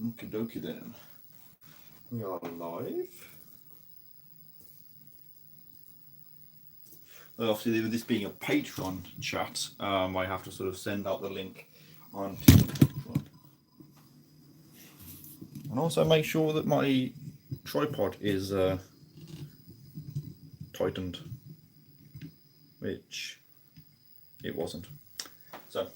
Okie dokie then. We are live. Well, obviously, with this being a Patreon chat, I have to sort of send out the link on Patreon. And also make sure that my tripod is tightened, which it wasn't. So.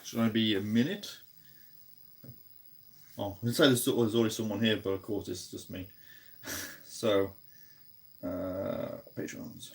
Should I be a minute? Oh, I was say there's already someone here, but of course it's just me. So, Patrons.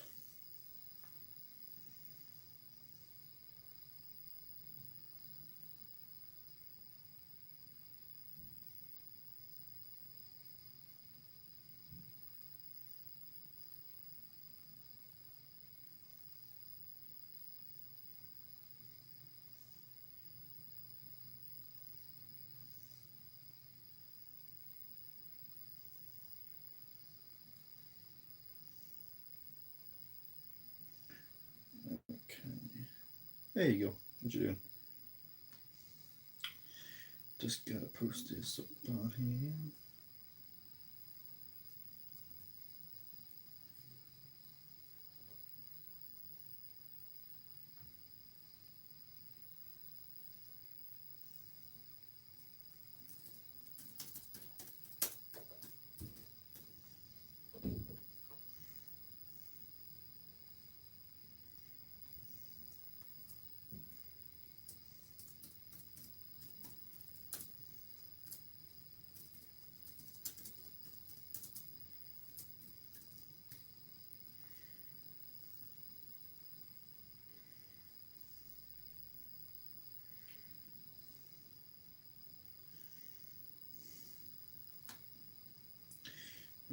There you go. What you doing? Just gotta post this up down here.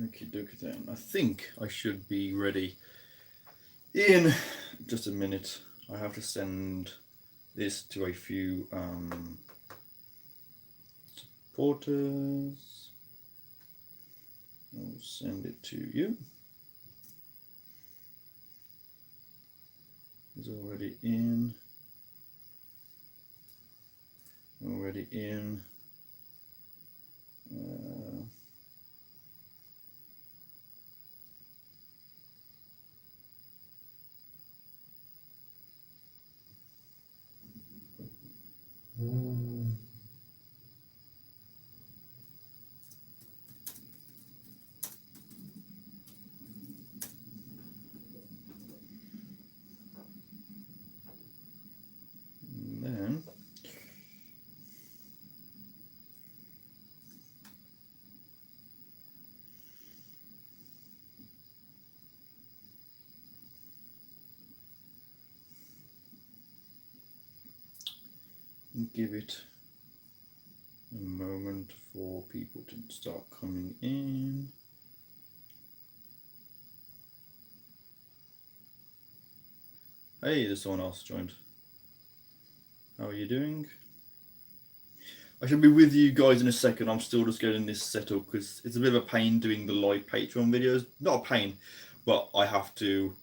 Okie dokie then. I think I should be ready in just a minute. I have to send this to a few supporters. I'll send it to you. It's already in. Already in. Give it a moment for people to start coming in. Hey, there's someone else joined. How are you doing? I should be with you guys in a second. I'm still just getting this set up because it's a bit of a pain doing the live Patreon videos. Not a pain, but I have to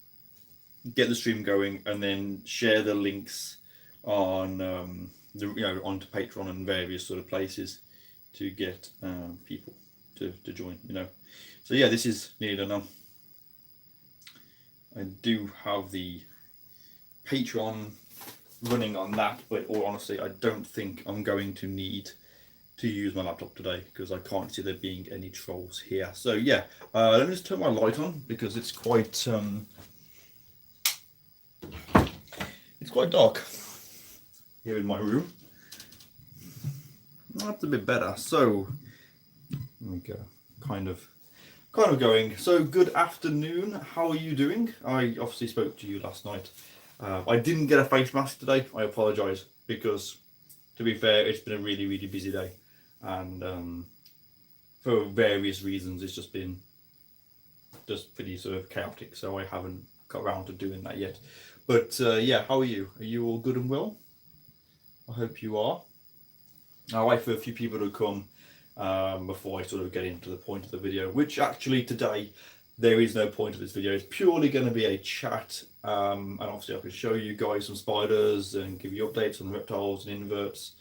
get the stream going and then share the links on onto Patreon and various sort of places to get people to join, So yeah, this is nearly done now. I do have the Patreon running on that, but all honestly, I don't think I'm going to need to use my laptop today because I can't see there being any trolls here. So yeah, let me just turn my light on because it's quite dark here in my room. That's a bit better. So, let me go. Kind of going. So, good afternoon. How are you doing? I obviously spoke to you last night. I didn't get a face mask today. I apologise because, to be fair, it's been a really, really busy day, and for various reasons, it's just been pretty sort of chaotic. So I haven't got around to doing that yet. But yeah, how are you? Are you all good and well? I hope you are. I'll wait for a few people to come before I sort of get into the point of the video, which actually today there is no point of this video. It's purely going to be a chat, and obviously I can show you guys some spiders and give you updates on the reptiles and inverts,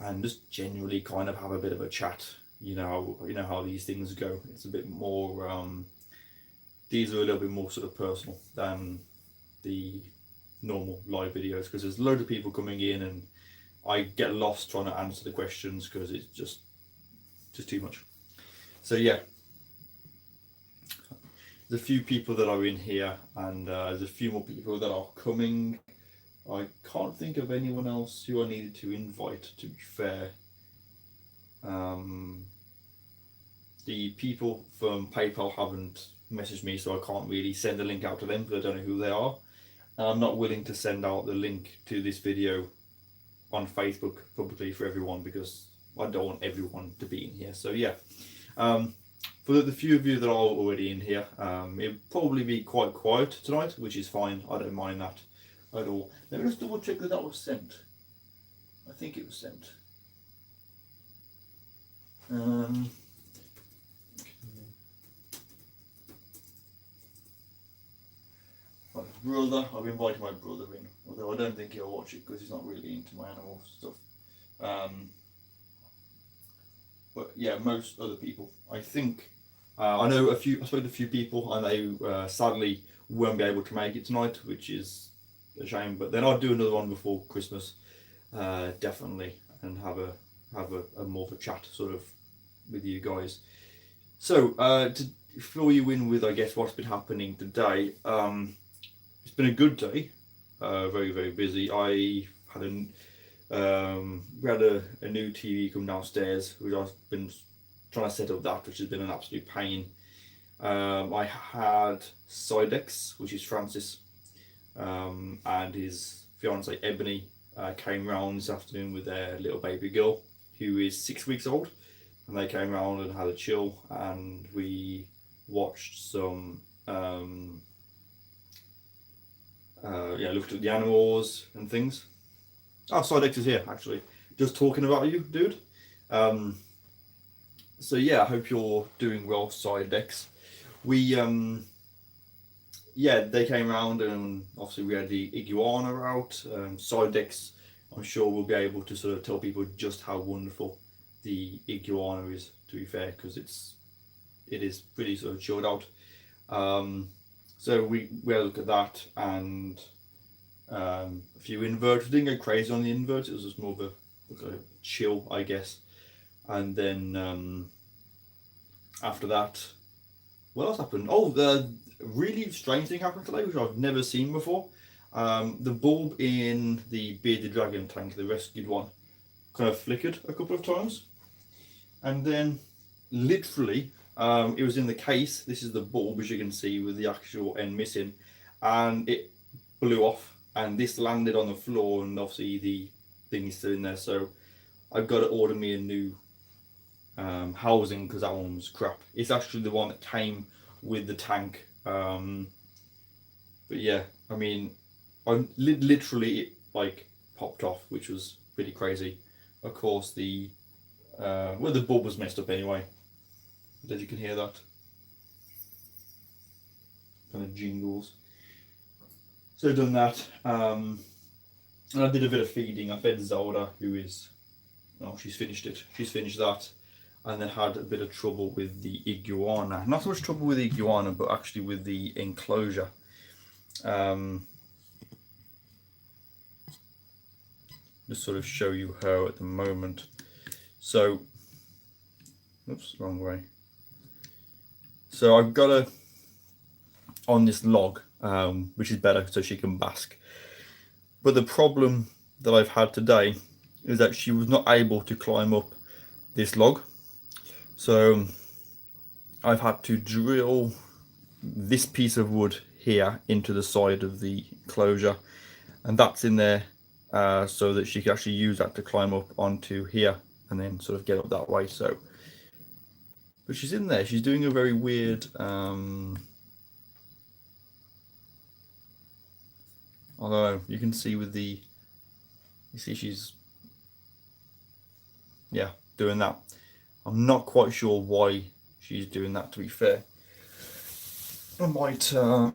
and just generally kind of have a bit of a chat. You know how these things go. It's a bit more. These are a little bit more sort of personal than the normal live videos because there's a load of people coming in and I get lost trying to answer the questions because it's just too much. So yeah, there's a few people that are in here and there's a few more people that are coming. I can't think of anyone else who I needed to invite, to be fair. The people from PayPal haven't messaged me, so I can't really send a link out to them because I don't know who they are. And I'm not willing to send out the link to this video on Facebook publicly for everyone because I don't want everyone to be in here. So yeah, for the few of you that are already in here, it'll probably be quite quiet tonight, which is fine. I don't mind that at all. Let me just double check that was sent. I think it was sent. My brother, I've invited my brother in, although I don't think he'll watch it because he's not really into my animal stuff. But yeah, most other people, I think, I know I spoke to a few people and they sadly won't be able to make it tonight, which is a shame, but then I'll do another one before Christmas, definitely, and have a more of a chat sort of with you guys. So to fill you in with, I guess, what's been happening today, it's been a good day, very, very busy. I had we had a new TV come downstairs, which I've been trying to set up that, which has been an absolute pain. I had Sidex, which is Francis, and his fiance Ebony came round this afternoon with their little baby girl, who is 6 weeks old, and they came round and had a chill, and we watched some. Looked at the animals and things. Oh, Sidex is here actually, just talking about you, dude. So yeah, I hope you're doing well, Sidex. We they came around and obviously we had the iguana out. Sidex, I'm sure we'll be able to sort of tell people just how wonderful the iguana is, to be fair, because it is pretty sort of chilled out. So we had a look at that and a few inverts. We didn't go crazy on the inverts, it was just more of a chill, I guess. And then after that, what else happened? Oh, the really strange thing happened today, which I've never seen before. The bulb in the bearded dragon tank, the rescued one, kind of flickered a couple of times. And then literally, it was in the case. This is the bulb, as you can see, with the actual end missing, and it blew off, and this landed on the floor, and obviously the thing is still in there. So I've got to order me a new housing because that one was crap. It's actually the one that came with the tank. But yeah, I mean, literally it like popped off, which was pretty crazy. Of course, the bulb was messed up anyway. As you can hear that kind of jingles. So I've done that, and I did a bit of feeding. I fed Zelda, who is, she's finished it. She's finished that, and then had a bit of trouble with the iguana. Not so much trouble with the iguana, but actually with the enclosure. Just sort of show you her at the moment. So, oops, wrong way. So I've got her on this log, which is better so she can bask. But the problem that I've had today is that she was not able to climb up this log. So I've had to drill this piece of wood here into the side of the enclosure, and that's in there so that she can actually use that to climb up onto here and then sort of get up that way. So, but she's in there. She's doing a very weird although you can see with the, you see she's, yeah, doing that. I'm not quite sure why she's doing that, to be fair. I might I'm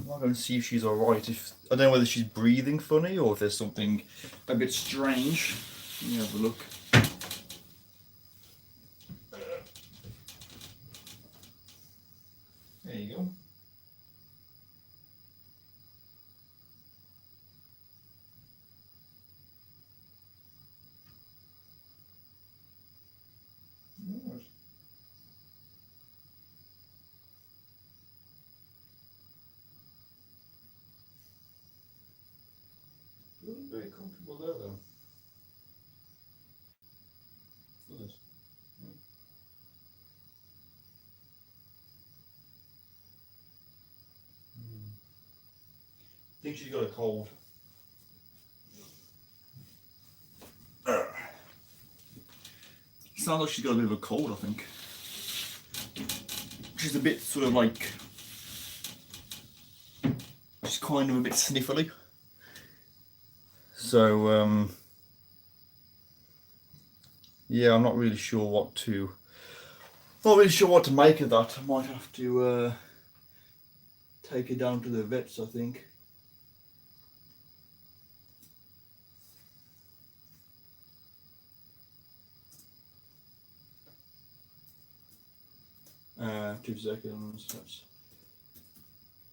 going to see if she's alright. If I don't know whether she's breathing funny or if there's something a bit strange. Let me have a look. There you go. Right. Feeling very comfortable there though. Does it? I think she's got a cold. Sounds like she's got a bit of a cold, I think. She's a bit sort of like, she's kind of a bit sniffly. So, yeah, I'm not really sure what to, make of that. I might have to take her down to the vets, I think. 2 seconds. That's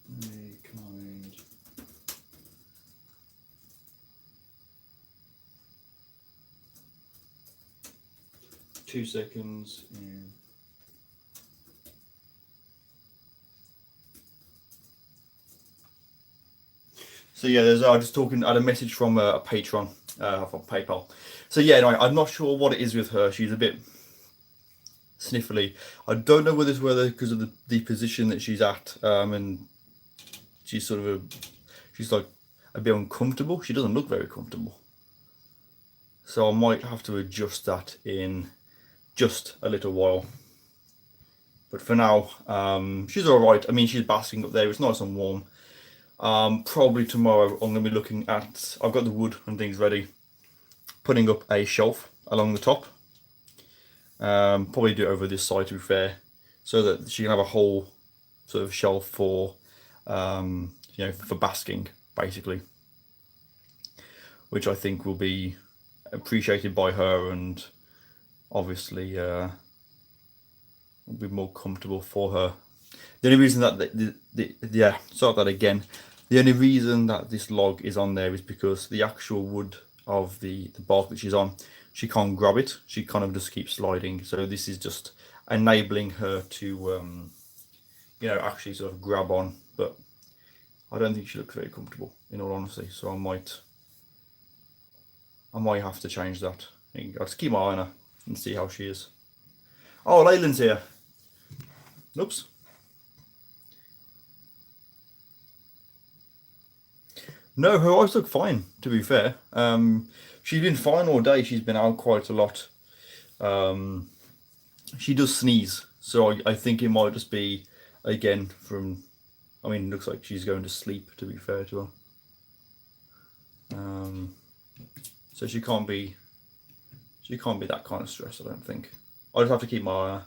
very kind. Two seconds. And so yeah, there's I just talking. I had a message from a patron from PayPal. So yeah, anyway, I'm not sure what it is with her. She's a bit sniffly. I don't know whether it's because of the position that she's at, and she's sort of she's like a bit uncomfortable. She doesn't look very comfortable. So I might have to adjust that in just a little while. But for now, she's all right. I mean, she's basking up there. It's nice and warm. Probably tomorrow I'm going to be looking at, I've got the wood and things ready, putting up a shelf along the top. Probably do it over this side, to be fair, so that she can have a whole sort of shelf for, you know, for basking, basically, which I think will be appreciated by her, and obviously will be more comfortable for her. The only reason that start that again. The only reason that this log is on there is because the actual wood of the bark that she's on, she can't grab it. She kind of just keeps sliding. So this is just enabling her to, you know, actually sort of grab on. But I don't think she looks very comfortable, in all honesty. So I might have to change that. I'll just keep my eye on her and see how she is. Oh, Leyland's here. Oops. No, her eyes look fine, to be fair. She's been fine all day. She's been out quite a lot. She does sneeze, so I think it might just be, again, from, I mean, it looks like she's going to sleep, to be fair to her. So she can't be that kind of stressed, I don't think. I'll just have to keep my eye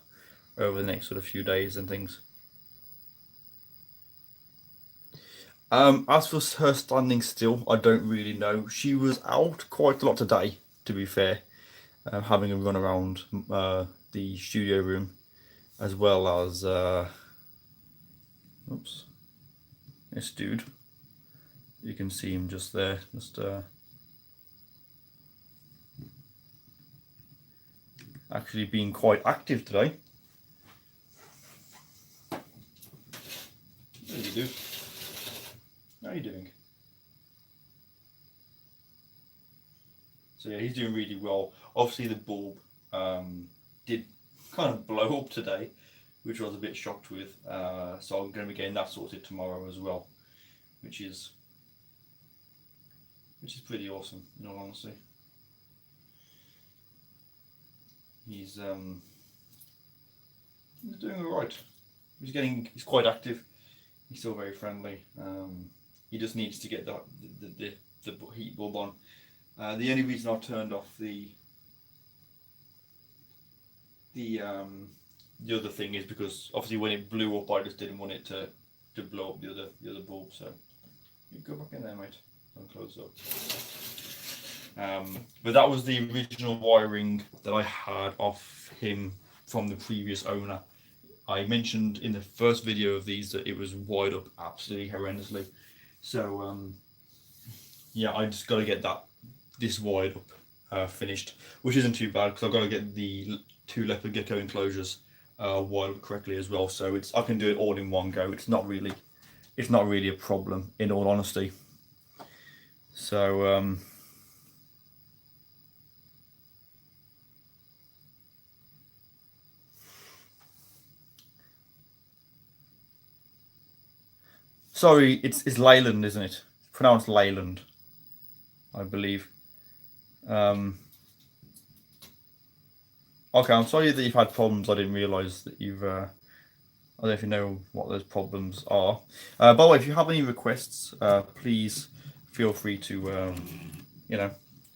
over the next sort of few days and things. As for her standing still, I don't really know. She was out quite a lot today, to be fair, having a run around the studio room, as well as oops, this dude. You can see him just there, just actually being quite active today. There you do. How are you doing? he's doing really well. Obviously the bulb did kind of blow up today, which I was a bit shocked with. So I'm going to be getting that sorted tomorrow as well, which is pretty awesome, in all honesty. He's doing all right. He's quite active. He's still very friendly. He just needs to get the heat bulb on. The only reason I've turned off the other thing is because obviously when it blew up, I just didn't want it to blow up the other bulb. So you go back in there, mate. Don't close up. But that was the original wiring that I had off him from the previous owner. I mentioned in the first video of these that it was wired up absolutely horrendously. So yeah, I just got to get this wired up finished, which isn't too bad because I've got to get the 2 leopard gecko enclosures wired up correctly as well. So I can do it all in one go. It's not really a problem, in all honesty. So sorry, it's Leyland, isn't it? It's pronounced Leyland, I believe. Okay, I'm sorry that you've had problems. I didn't realise that you've. I don't know if you know what those problems are. By the way, if you have any requests, please feel free to,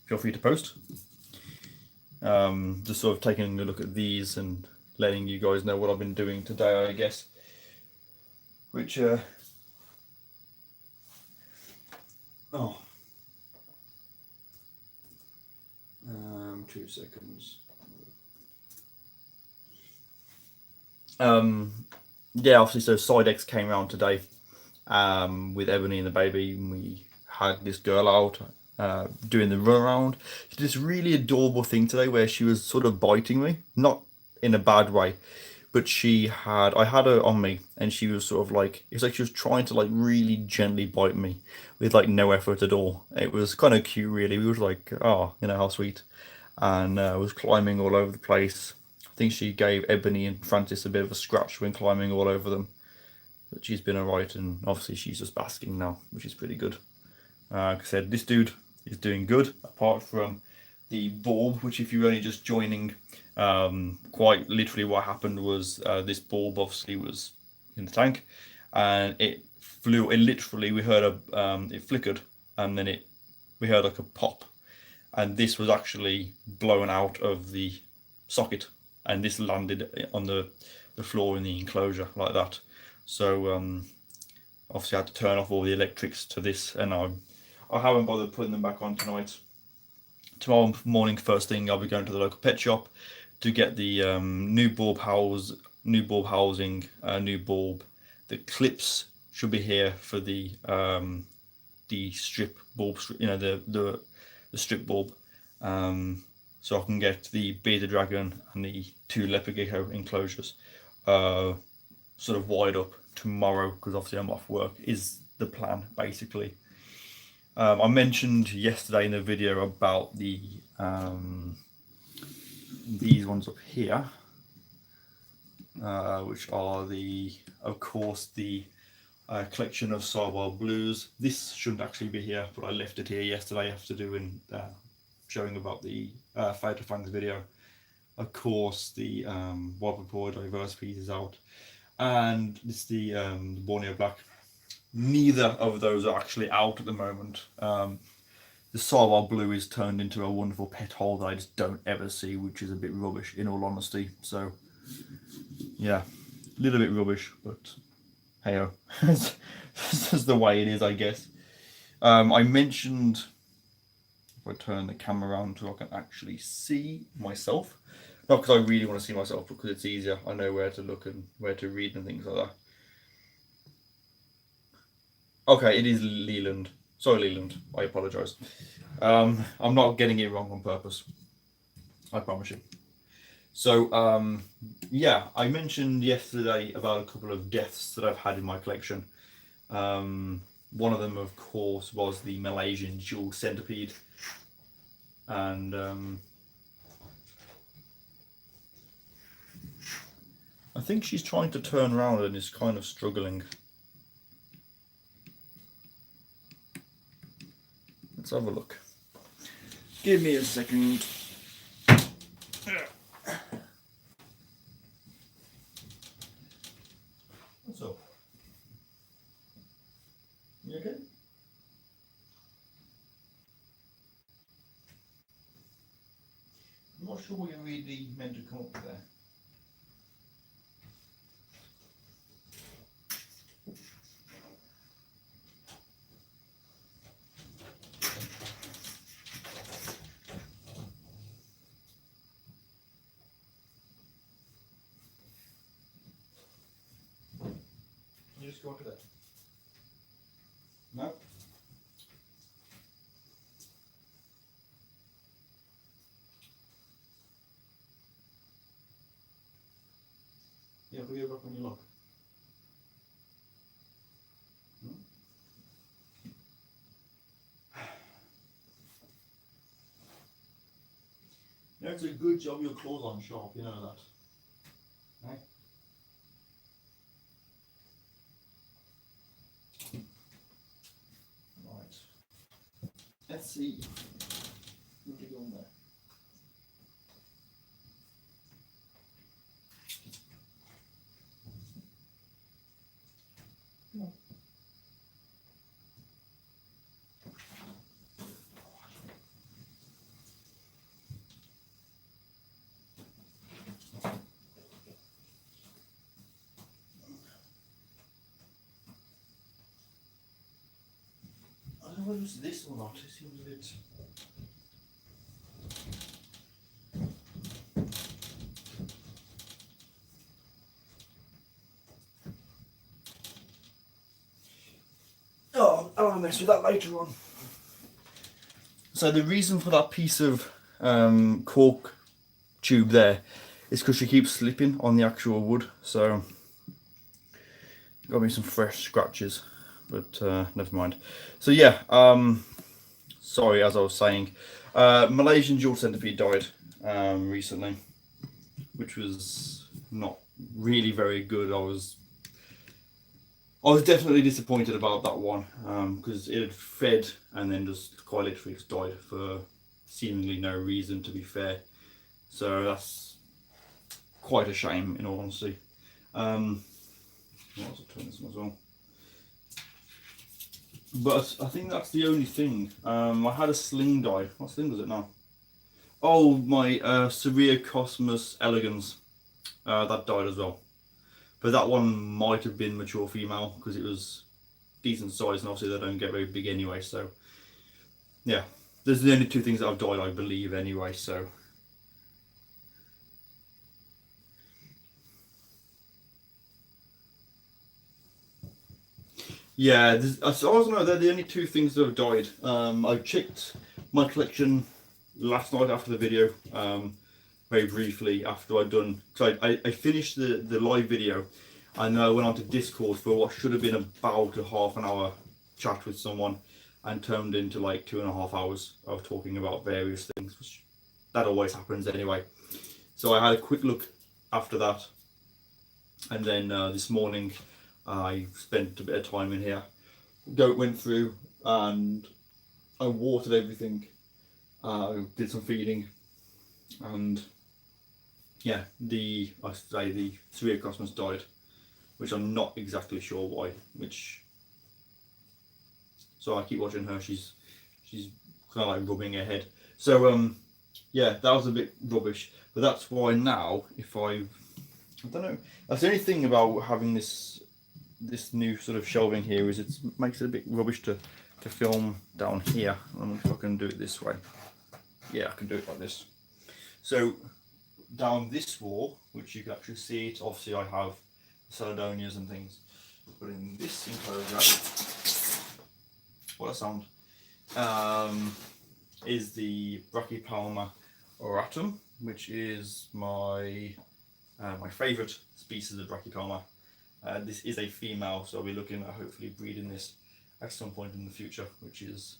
feel free to post. Just sort of taking a look at these and letting you guys know what I've been doing today, I guess. Which, 2 seconds. Yeah, obviously, so Sidex came around today with Ebony and the baby, and we had this girl out doing the run around. She did this really adorable thing today where she was sort of biting me, not in a bad way, but I had her on me, and she was sort of like, it's like she was trying to like really gently bite me with like no effort at all. It was kind of cute, really. We were like, oh, how sweet. And was climbing all over the place. I think she gave Ebony and Francis a bit of a scratch when climbing all over them, but she's been alright, and obviously she's just basking now, which is pretty good. Like I said, this dude is doing good, apart from the bulb, which if you're only just joining, quite literally what happened was this bulb obviously was in the tank, and it flew. It literally, we heard it flickered, and then we heard like a pop, and this was actually blown out of the socket, and this landed on the floor in the enclosure like that. So obviously I had to turn off all the electrics to this, and I haven't bothered putting them back on tonight. Tomorrow morning, first thing, I'll be going to the local pet shop to get the new bulb housing, new bulb. The clips should be here for the strip bulb, the strip bulb. So I can get the bearded dragon and the 2 leopard gecko enclosures sort of wired up tomorrow, because obviously I'm off work, is the plan basically. I mentioned yesterday in the video about these ones up here, which are of course the collection of Sarwell Blues. This shouldn't actually be here, but I left it here yesterday after doing showing about the Fatal Fangs video. Of course, the Wobberpaw diverse pieces out, and this the Borneo Black. Neither of those are actually out at the moment. The Sarwell Blue is turned into a wonderful pet hole that I just don't ever see, which is a bit rubbish, in all honesty. So, yeah, a little bit rubbish, but hey-ho. This is the way it is, I guess. I mentioned, if I turn the camera around so I can actually see myself, not because I really want to see myself, but because it's easier. I know where to look and where to read and things like that. Okay, it is Leland. Sorry, Leland. I apologise. I'm not getting it wrong on purpose. I promise you. So, yeah, I mentioned yesterday about a couple of deaths that I've had in my collection. One of them, of course, was the Malaysian dual centipede. and I think she's trying to turn around and is kind of struggling. Let's have a look. Give me a second. What's up? You okay? I'm not sure what you're really meant to come up with there. You just go to that. No? Yeah, we'll get back when you look. No? You know, it's a good job your claws aren't sharp, you know that. Right? Right. Let's see. What do you go on there? Come on. I don't know whether it's this or not. It seems a bit. Oh, I'll mess with that later on. So the reason for that piece of cork tube there is because she keeps slipping on the actual wood. So got me some fresh scratches, but never mind. So yeah, sorry, as I was saying, Malaysian jewel centipede died recently, which was not really very good. I was definitely disappointed about that one because it had fed and then just quite literally just died for seemingly no reason, to be fair. So that's quite a shame, in all honesty. I'll turn this one as well. But I think that's the only thing. I had a sling die. What sling was it now? Oh, my SulleyGSXR elegans. That died as well. But that one might have been mature female because it was decent size, and obviously they don't get very big anyway. So yeah, there's the only two things that have died, I believe, anyway. So yeah, as far as I know, they're the only two things that have died. I checked my collection last night after the video, very briefly after I'd done. So I finished the live video, and I went on to Discord for what should have been about a half an hour chat with someone, and turned into like 2.5 hours of talking about various things, which that always happens anyway. So I had a quick look after that, and then this morning I spent a bit of time in here. Went through and I watered everything. Did some feeding, and yeah, the SulleyGSXR died, which I'm not exactly sure why. So I keep watching her. She's kind of like rubbing her head. So yeah, that was a bit rubbish. But that's why now, if I don't know. That's the only thing about having this new sort of shelving here is it makes it a bit rubbish to film down here. I don't know if I can do it this way. Yeah, I can do it like this. So down this wall, which you can actually see it, obviously I have celadonias and things. But in this enclosure, what a sound, is the Brachypalma auratum, which is my favourite species of Brachypalma. This is a female, so I'll be looking at hopefully breeding this at some point in the future, which is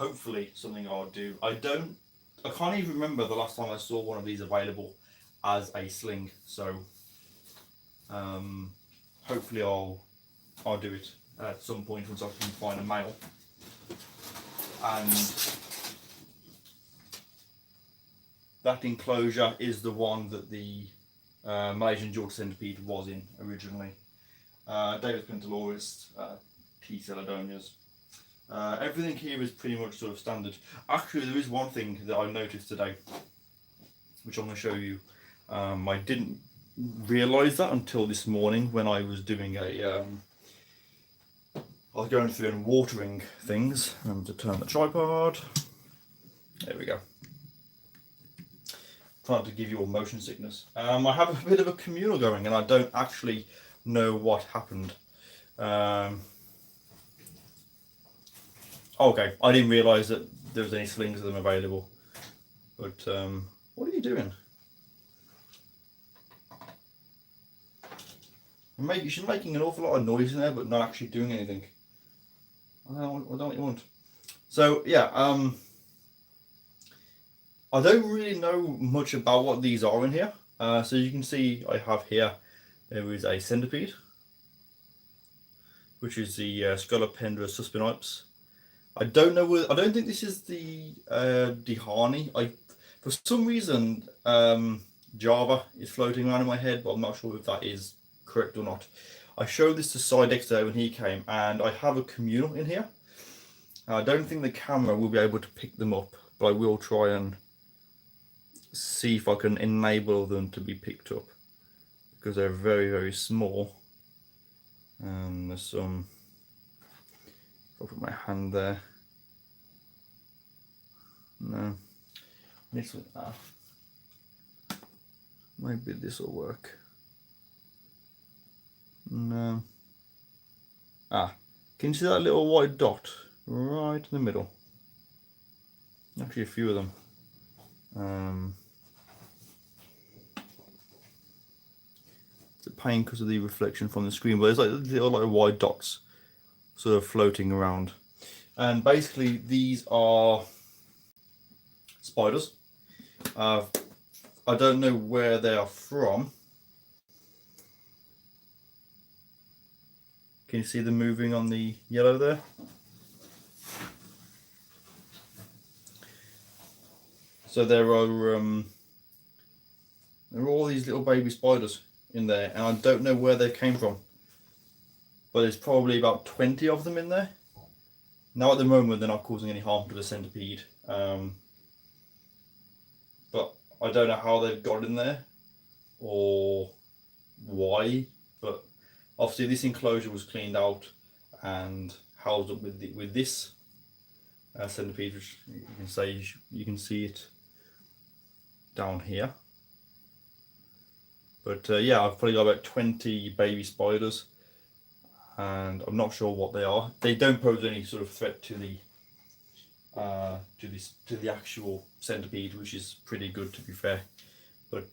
hopefully something I'll do. I can't even remember the last time I saw one of these available as a sling, so hopefully I'll do it at some point once I can find a male. And that enclosure is the one that the Malaysian George Centipede was in originally. David Pentaloris, T. celadonias. Everything here is pretty much sort of standard. Actually, there is one thing that I noticed today, which I'm going to show you. I didn't realise that until this morning when I was doing I was going through and watering things. To turn the tripod. There we go. Trying to give you all motion sickness. I have a bit of a communal going, and I don't actually know what happened. Okay, I didn't realise that there was any slings of them available. But what are you doing? You're making an awful lot of noise in there, but not actually doing anything. I don't know what you want. So yeah, I don't really know much about what these are in here. So you can see I have here, there is a Centipede, which is the Scolopendra suspinips. I don't know. I don't think this is the Dihani. For some reason, Java is floating around in my head, but I'm not sure if that is correct or not. I showed this to Sidexter when he came, and I have a communal in here. I don't think the camera will be able to pick them up, but I will try and see if I can enable them to be picked up, because they're very, very small. There's some. I'll put my hand there. No. This one. Maybe this will work. No. Can you see that little white dot right in the middle? Actually, a few of them. It's a pain because of the reflection from the screen, but there's like little white dots sort of floating around. And basically, these are spiders. I don't know where they are from. Can you see them moving on the yellow there? So there are all these little baby spiders in there, and I don't know where they came from, but there's probably about 20 of them in there. Now at the moment they're not causing any harm to the centipede, but I don't know how they've got in there or why, but obviously this enclosure was cleaned out and housed up with this centipede, which you can see it down here. But yeah, I've probably got about 20 baby spiders, and I'm not sure what they are. They don't pose any sort of threat to the actual centipede, which is pretty good, to be fair. But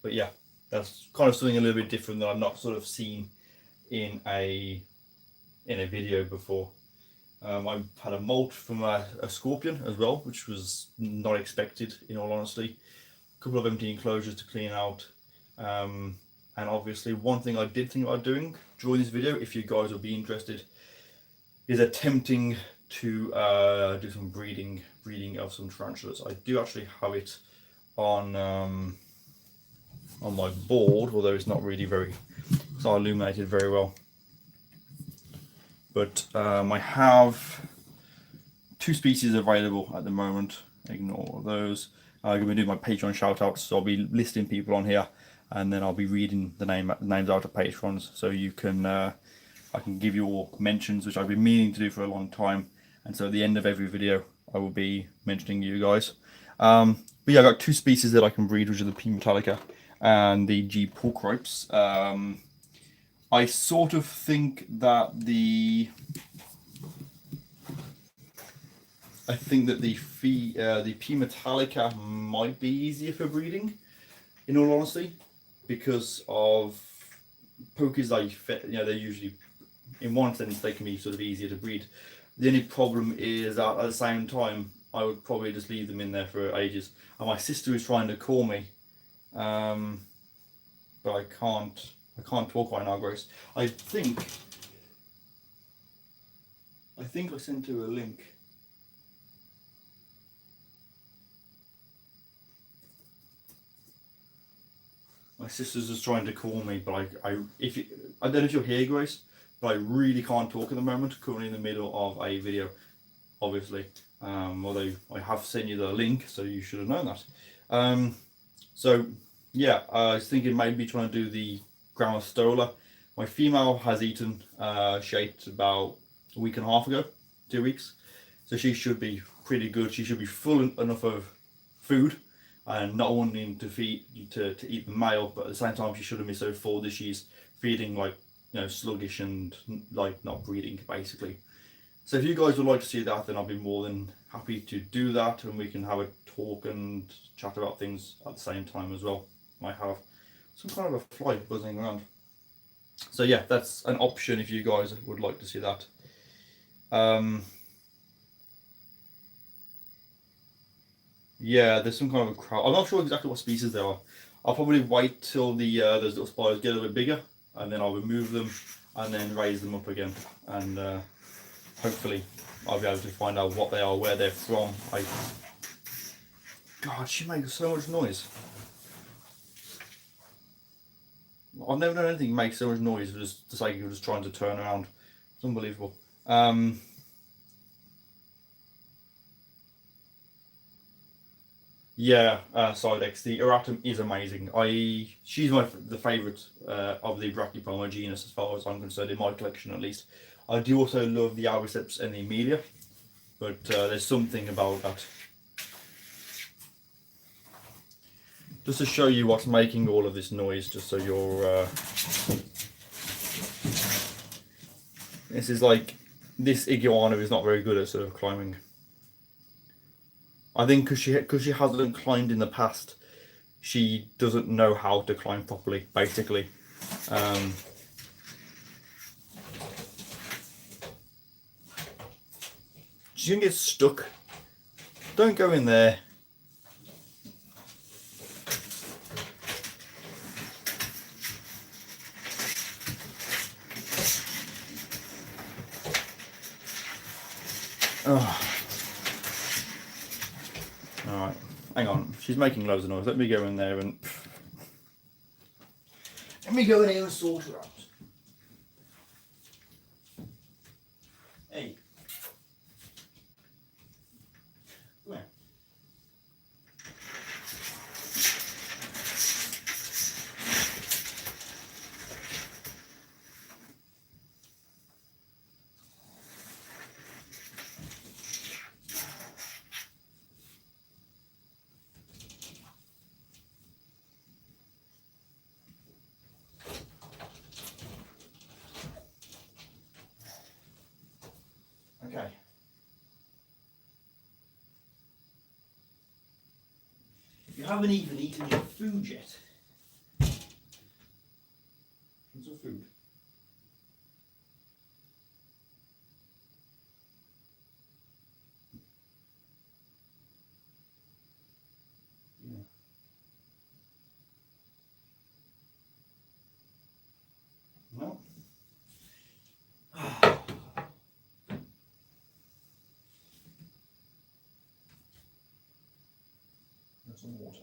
yeah, that's kind of something a little bit different that I've not sort of seen in a video before. I've had a molt from a scorpion as well, which was not expected, in all honesty. A couple of empty enclosures to clean out, and obviously one thing I did think about doing during this video, if you guys will be interested, is attempting to do some breeding of some tarantulas. I do actually have it on my board, although it's not illuminated very well. But I have 2 species available at the moment. Ignore those. I'm going to do my Patreon shout outs, so I'll be listing people on here, and then I'll be reading the names out of patrons, so you can I can give you all mentions, which I've been meaning to do for a long time. And so at the end of every video I will be mentioning you guys. But yeah, I've got 2 species that I can breed, which are the P. metallica and the G. porcripes. I sort of think that the P. metallica might be easier for breeding, in all honesty, because of pokies. They're usually, in one sense, they can be sort of easier to breed. The only problem is that at the same time, I would probably just leave them in there for ages. And my sister is trying to call me, but I can't. I can't talk right now, Grace. I think I sent her a link. My sister's just trying to call me, but I don't know if you're here, Grace, but I really can't talk at the moment. Currently in the middle of a video, obviously. Although I have sent you the link, so you should have known that. So yeah, I was thinking maybe trying to do the Grammostola. My female has eaten, she ate about a week and a half ago, 2 weeks. So she should be pretty good. She should be full enough of food and not wanting to eat the male, but at the same time she shouldn't be so full that she's feeding like, you know, sluggish and like not breeding basically. So if you guys would like to see that, then I'll be more than happy to do that, and we can have a talk and chat about things at the same time as well. Might have some kind of a fly buzzing around. So yeah, that's an option if you guys would like to see that. Yeah, there's some kind of a crowd. I'm not sure exactly what species they are. I'll probably wait till those little spiders get a little bit bigger, and then I'll remove them and then raise them up again, and hopefully I'll be able to find out what they are, where they're from. God, she makes so much noise. I've never known anything make so much noise for just the sake of just trying to turn around. It's unbelievable. Yeah, Sidex, the Eratum is amazing. She's the favourite of the Brachypelma genus as far as I'm concerned, in my collection at least. I do also love the Albiceps and the Amelia, but there's something about that. Just to show you what's making all of this noise, just so you're... this is like, this iguana is not very good at sort of climbing. I think because she hasn't climbed in the past, she doesn't know how to climb properly, basically. She's gonna get stuck. Don't go in there. Oh. Alright, hang on. She's making loads of noise. Let me go in there and... Let me go in here and sort her out. Hey. Come here. Okay. You haven't even eaten your food yet. What's your food? Yeah. No. That's some water.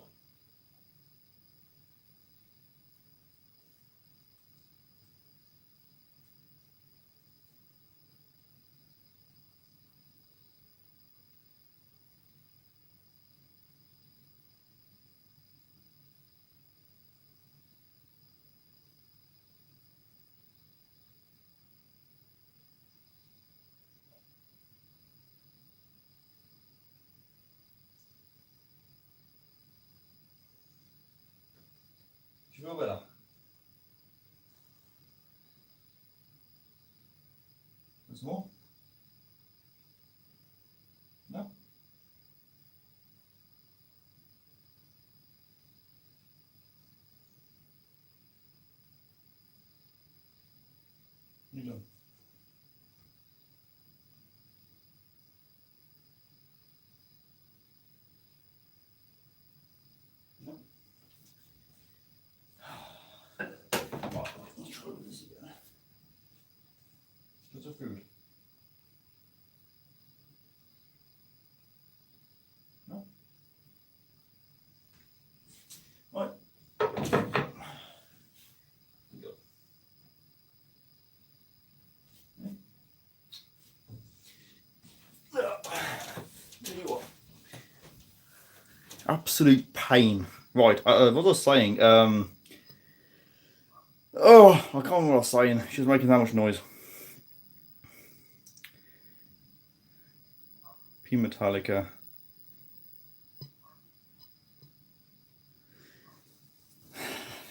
Do you feel better? There's more? No? You done? Absolute pain. Right, what was I saying? Oh, I can't remember what I was saying. She was making that much noise. P Metallica.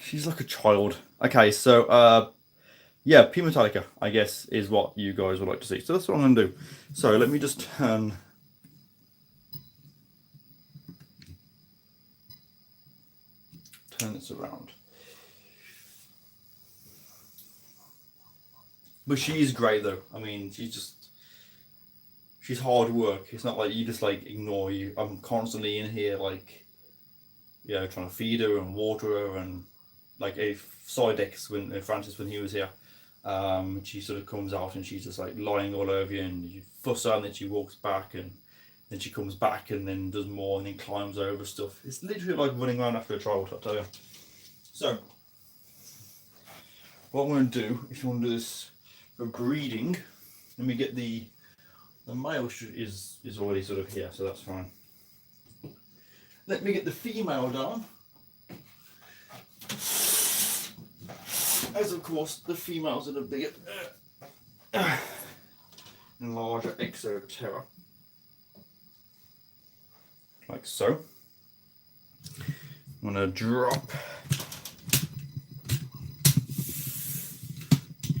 She's like a child. Okay, so yeah, P Metallica, I guess, is what you guys would like to see. So that's what I'm gonna do. So let me just turn this around. But she is great though. I mean, she's hard work. It's not like you just like ignore you. I'm constantly in here like, you know, trying to feed her and water her, and like a Sidex when Francis when he was here. She sort of comes out and she's just like lying all over you, and you fuss her and then she walks back, and then she comes back and then does more and then climbs over stuff. It's literally like running around after a child, I tell you. So what I'm going to do, if you want to do this for breeding, let me get the male is already sort of here, so that's fine. Let me get the female down. As of course the females are the bigger and larger Exoterra, like so. I'm gonna drop.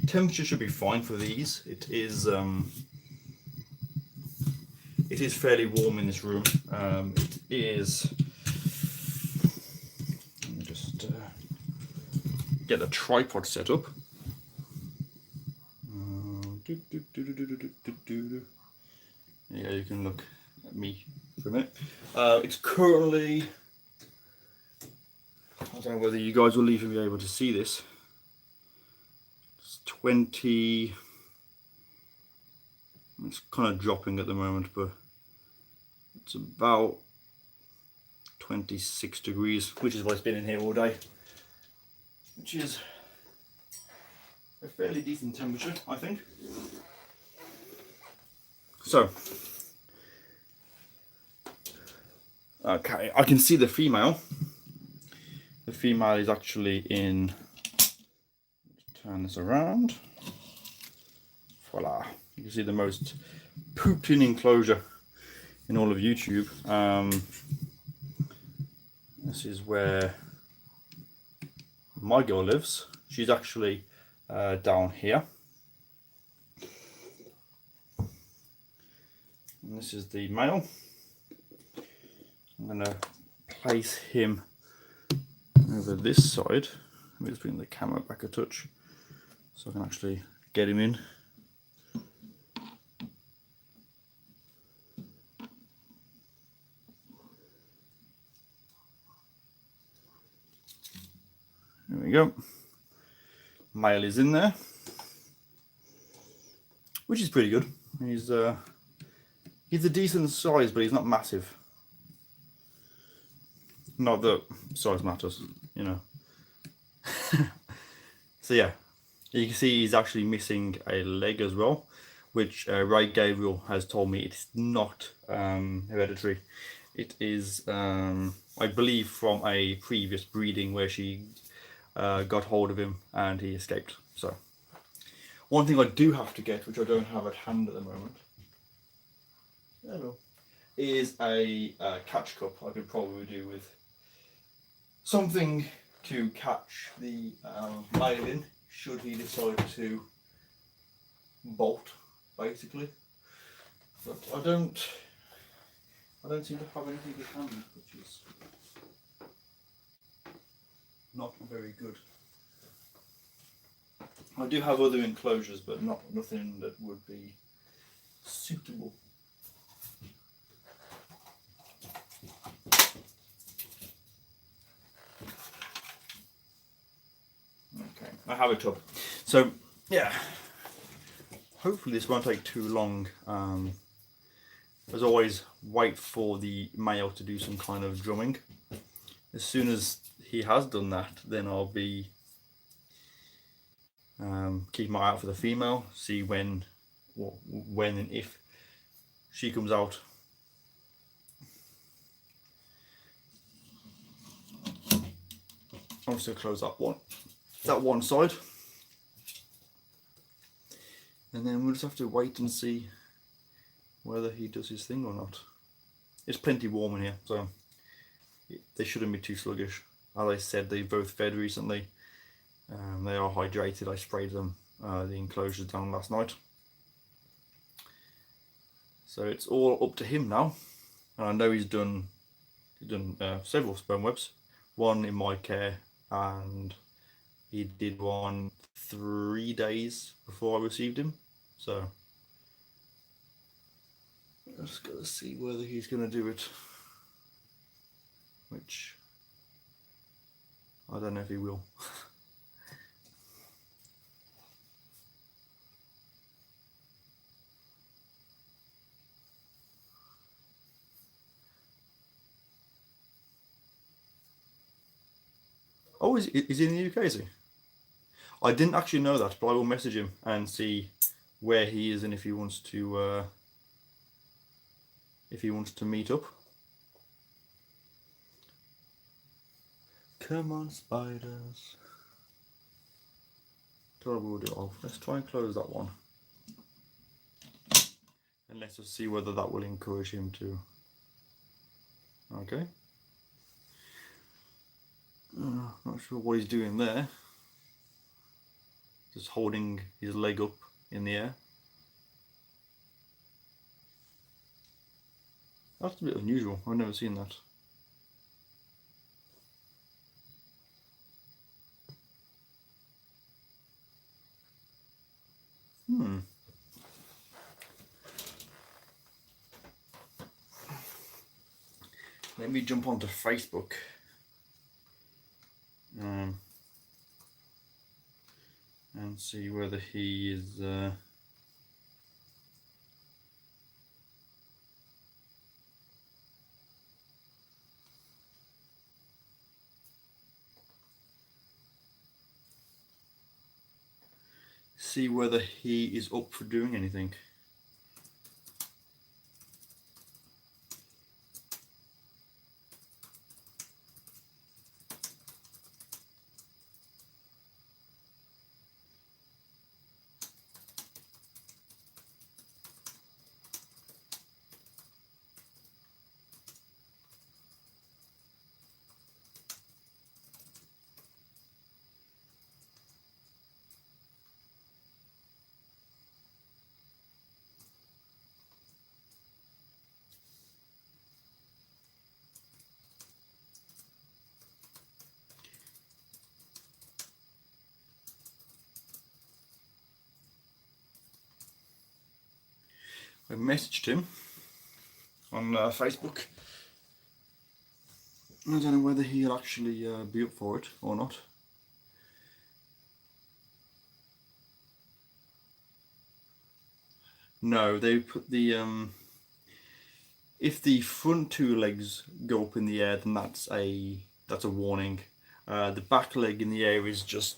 Temperature should be fine for these. It is fairly warm in this room. It is. Let me just get the tripod set up. Yeah, you can look at me for a minute. It's currently. I don't know whether you guys will even be able to see this. 20, it's kind of dropping at the moment, but it's about 26 degrees, which is why it's been in here all day, which is a fairly decent temperature, I think. So, okay, I can see the female. The female is actually in. Turn this around. Voila. You can see the most pooped in enclosure in all of YouTube. This is where my girl lives. She's actually down here. And this is the male. I'm going to place him over this side. Let me just bring the camera back a touch so I can actually get him in. There we go. Male is in there, which is pretty good. He's a decent size, but he's not massive. Not that size matters, you know. So yeah, you can see he's actually missing a leg as well, which Ray Gabriel has told me it's not hereditary. It is, I believe, from a previous breeding where she got hold of him and he escaped. So one thing I do have to get, which I don't have at hand at the moment, is a catch cup. I could probably do with something to catch the male in, should he decide to bolt, basically. But I don't seem to have anything at hand, which is not very good. I do have other enclosures, but nothing that would be suitable. Okay, I have a tub. So yeah, hopefully this won't take too long. As always, wait for the male to do some kind of drumming. As soon as he has done that, then I'll be keeping my eye out for the female, see when and if she comes out. Obviously close that one side, and then we'll just have to wait and see whether he does his thing or not. It's plenty warm in here, so they shouldn't be too sluggish. As I said, they both fed recently. They are hydrated. I sprayed them the enclosures down last night. So it's all up to him now. And I know he's done several sperm webs. One in my care, and he did one 3 days before I received him. So I just got to see whether he's going to do it. Which I don't know if he will. Oh, is he in the UK, is he? I didn't actually know that, but I will message him and see where he is and if he wants to meet up. Come on, spiders. Let's try and close that one. And let's just see whether that will encourage him to. Okay. Not sure what he's doing there. Just holding his leg up in the air. That's a bit unusual. I've never seen that. Let me jump onto Facebook. And see whether he is up for doing anything. I messaged him on Facebook. I don't know whether he'll actually be up for it or not. No, they put the if the front two legs go up in the air, then that's a warning. The back leg in the air is just,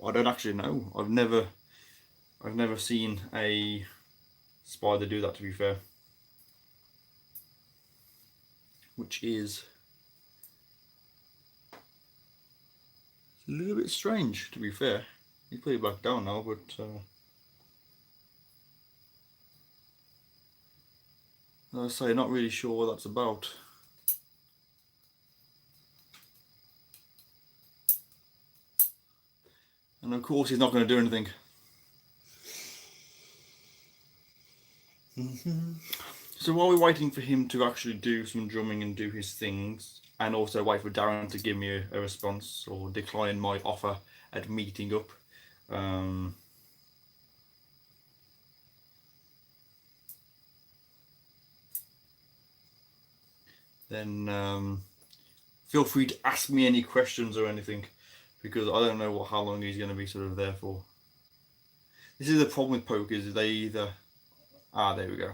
I don't actually know. I've never seen a spider do that, to be fair. Which is a little bit strange, to be fair. He's pretty back down now, but as I say, not really sure what that's about. And of course he's not going to do anything. So while we're waiting for him to actually do some drumming and do his things, and also wait for Darren to give me a response or decline my offer at meeting up, then feel free to ask me any questions or anything, because I don't know how long he's going to be sort of there for. This is the problem with pokers, they either... there we go.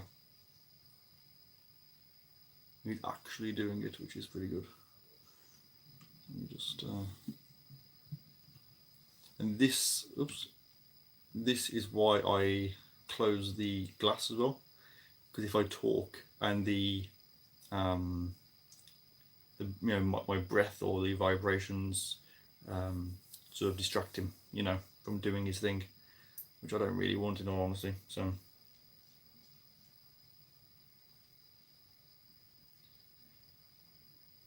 He's actually doing it, which is pretty good. Let me just... and this... Oops. This is why I close the glass as well. Because if I talk and the my breath or the vibrations sort of distract him, from doing his thing, which I don't really want, in all honesty.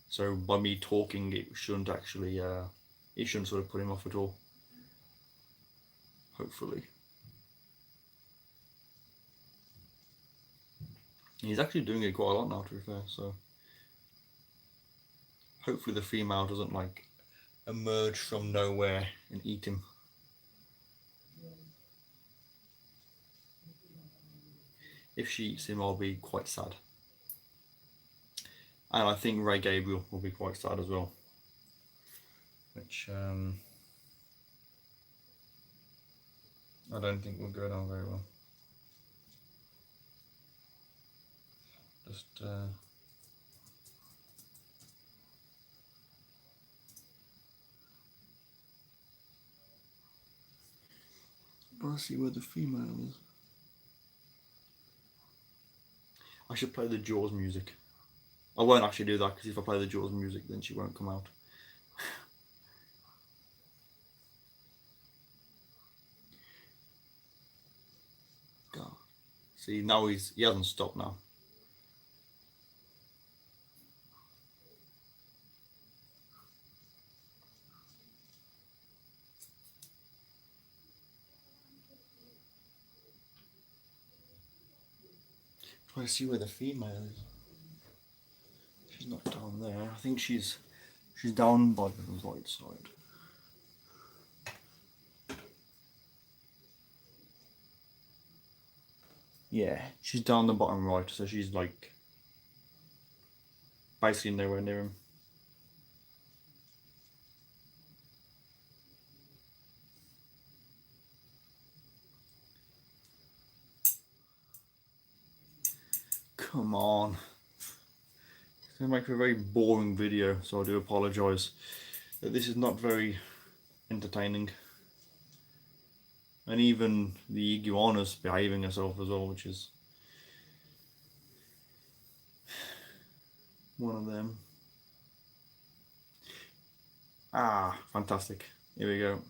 So by me talking, it shouldn't actually, it shouldn't sort of put him off at all. Hopefully. He's actually doing it quite a lot now, to be fair, so hopefully the female doesn't like emerge from nowhere and eat him. If she eats him, I'll be quite sad. And I think Ray Gabriel will be quite sad as well. Which I don't think will go down very well. Just let's see where the female is. I should play the Jaws music. I won't actually do that, because if I play the Jaws music, then she won't come out. God. See, now he hasn't stopped now. Trying to see where the female is. She's not down there. I think she's down by the right side. Yeah, she's down the bottom right, so she's like basically nowhere near him. Come on. It's going to make a very boring video, so I do apologise that this is not very entertaining. And even the iguana's behaving herself as well, which is one of them. Ah, fantastic. Here we go.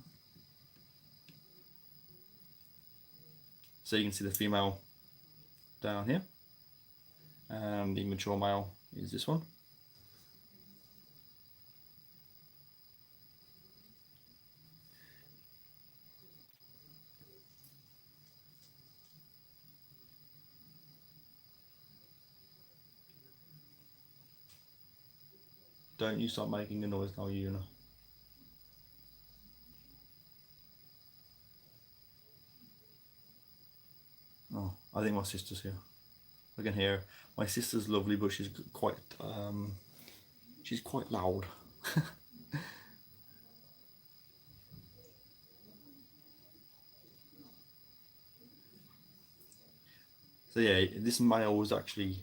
So you can see the female down here. And the mature male is this one. Don't you start making a noise now, Una. Oh, I think my sister's here. I can hear her. My sister's lovely, but she's quite loud. So yeah, this male was actually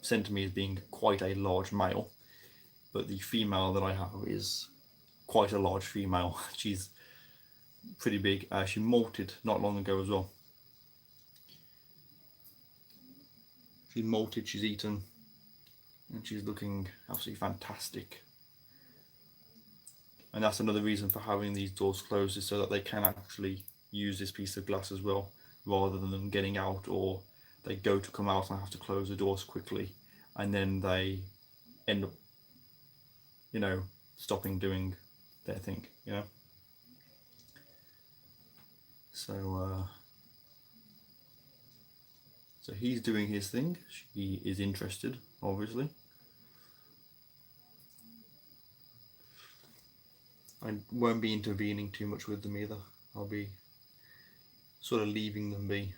sent to me as being quite a large male, but the female that I have is quite a large female. She's pretty big. She molted not long ago as well. She's molted, she's eaten, and she's looking absolutely fantastic. And that's another reason for having these doors closed, is so that they can actually use this piece of glass as well, rather than them getting out, or they go to come out and have to close the doors quickly, and then they end up, stopping doing their thing, So he's doing his thing. She is interested, obviously. I won't be intervening too much with them either. I'll be sort of leaving them be.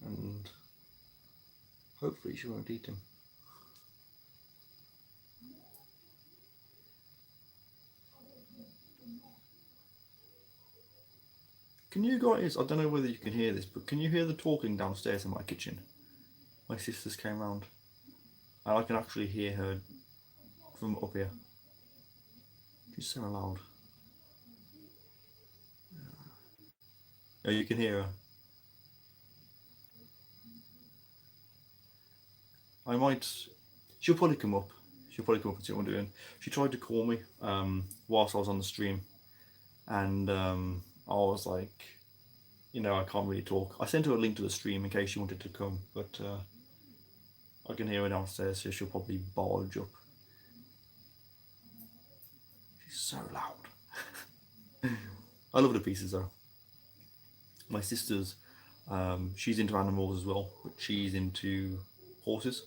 And hopefully she won't eat him. Can you guys, I don't know whether you can hear this, but can you hear the talking downstairs in my kitchen? My sisters came round, and I can actually hear her from up here. She's so loud. Yeah, you can hear her. she'll probably come up. She'll probably come up and see what I'm doing. She tried to call me whilst I was on the stream, and I was like, you know, I can't really talk. I sent her a link to the stream in case she wanted to come, but I can hear her downstairs, so she'll probably barge up. She's so loud. I love her to pieces though. My sister's, she's into animals as well, but she's into horses.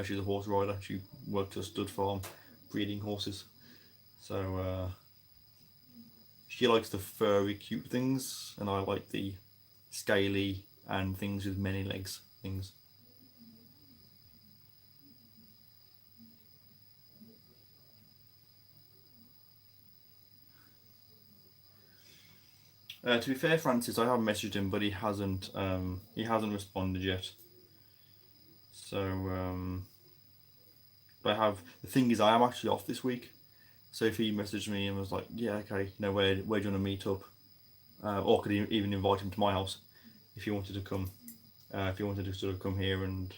She's a horse rider. She worked at a stud farm breeding horses. So she likes the furry, cute things, and I like the scaly and things with many legs things. To be fair, Francis, I have messaged him, but he hasn't responded yet. So but the thing is, I am actually off this week. So if he messaged me and was like, yeah, okay, you know, where do you want to meet up? Or could even invite him to my house if he wanted to come. If he wanted to sort of come here and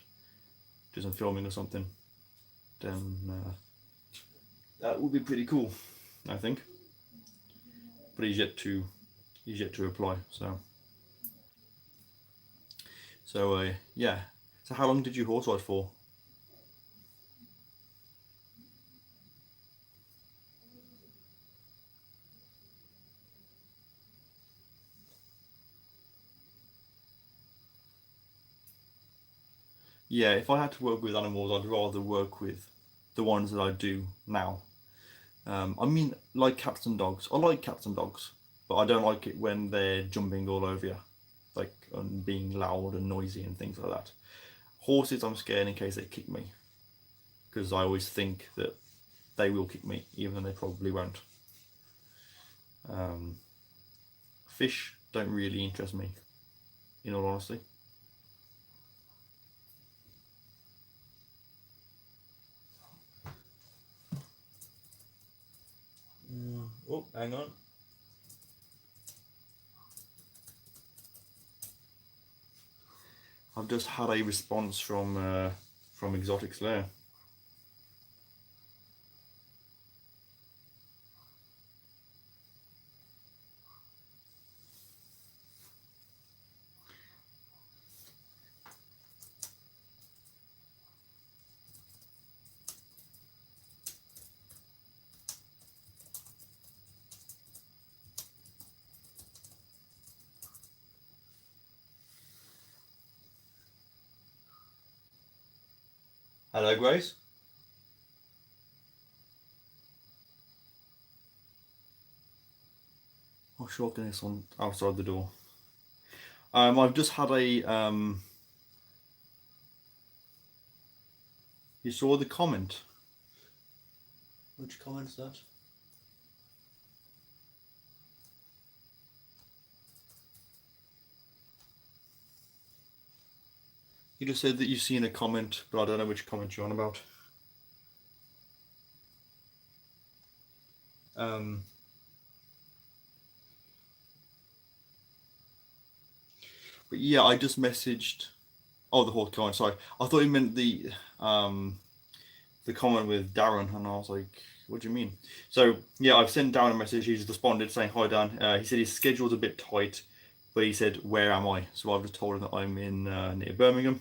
do some filming or something, then that would be pretty cool, I think. But he's yet to reply. So yeah. So how long did you horse ride for? Yeah, if I had to work with animals, I'd rather work with the ones that I do now. I mean, like cats and dogs. I like cats and dogs, but I don't like it when they're jumping all over you, like, and being loud and noisy and things like that. Horses, I'm scared in case they kick me, because I always think that they will kick me, even though they probably won't. Fish don't really interest me, in all honesty. Oh, hang on. I've just had a response from Exotics there. Hello, Grace. I'll shorten this one outside the door. I've just had a you saw the comment? Which comment's that? You just said that you've seen a comment, but I don't know which comment you're on about. But yeah, I just messaged. Oh, the horse comment. Sorry, I thought you meant the comment with Darren, and I was like, what do you mean? So yeah, I've sent Darren a message. He's responded saying, hi Dan. He said his schedule's a bit tight, but he said, where am I? So I've just told him that I'm in near Birmingham.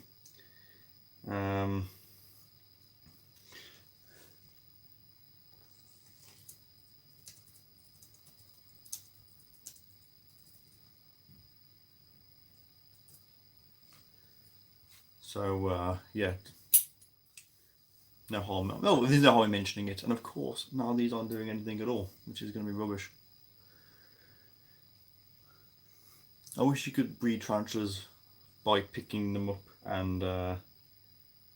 So yeah, no harm. No, there's no harm in mentioning it. And of course, now these aren't doing anything at all, which is going to be rubbish. I wish you could breed tarantulas by picking them up and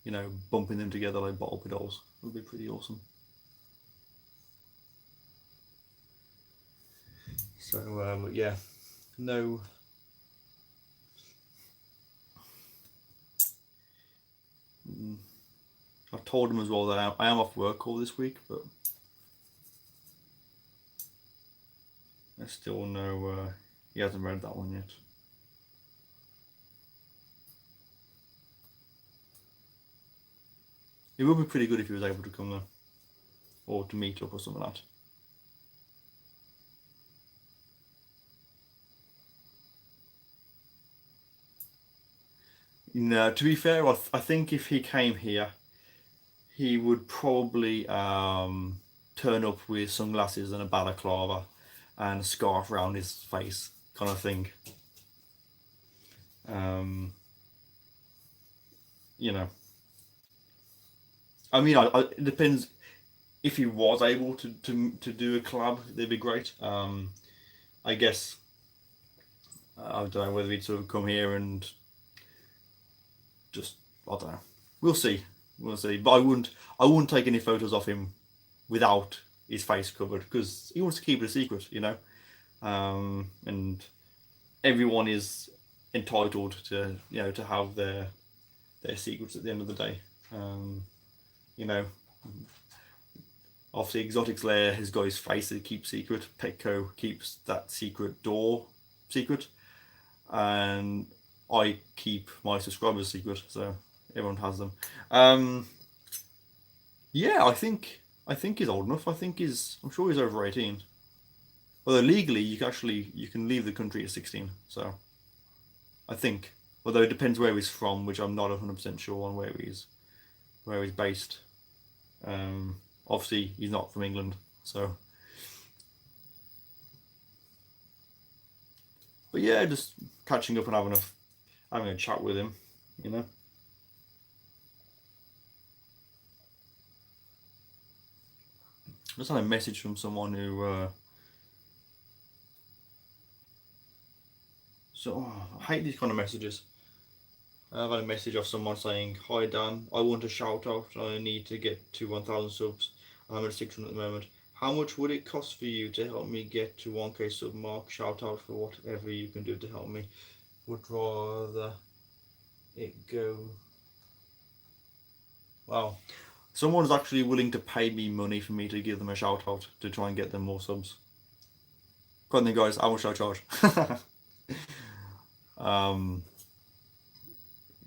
you know, bumping them together like bottle pedals. It would be pretty awesome. So but yeah, no. I've told him as well that I am off work all this week, but I still know he hasn't read that one yet. It would be pretty good if he was able to come there, or to meet up or something like that. No, to be fair, I think if he came here, he would probably turn up with sunglasses and a balaclava and a scarf around his face, kind of thing. You know, I mean, it depends. If he was able to do a collab, they'd be great. I guess I don't know whether he'd sort of come here and just, I don't know. We'll see. We'll see. But I wouldn't take any photos of him without his face covered, because he wants to keep it a secret, you know. And everyone is entitled to, you know, to have their secrets at the end of the day. You know, obviously Exotic's Lair has got his face that he keeps secret. Petco keeps that secret door secret, and I keep my subscribers secret, so everyone has them. Yeah, I think he's old enough. I'm sure he's over 18. Although legally you can leave the country at 16. So I think, although it depends where he's from, which I'm not 100% sure on where he's based. Obviously he's not from England, so. But yeah, just catching up and having a chat with him, you know. Just had a message from someone who. I hate these kind of messages. I've had a message of someone saying, "Hi Dan, I want a shout out. I need to get to 1,000 subs. I'm at 600 at the moment. How much would it cost for you to help me get to 1K sub mark? Shout out for whatever you can do to help me. Would rather it go." Wow. Someone's actually willing to pay me money for me to give them a shout out to try and get them more subs. Go on then, guys. How much should I charge?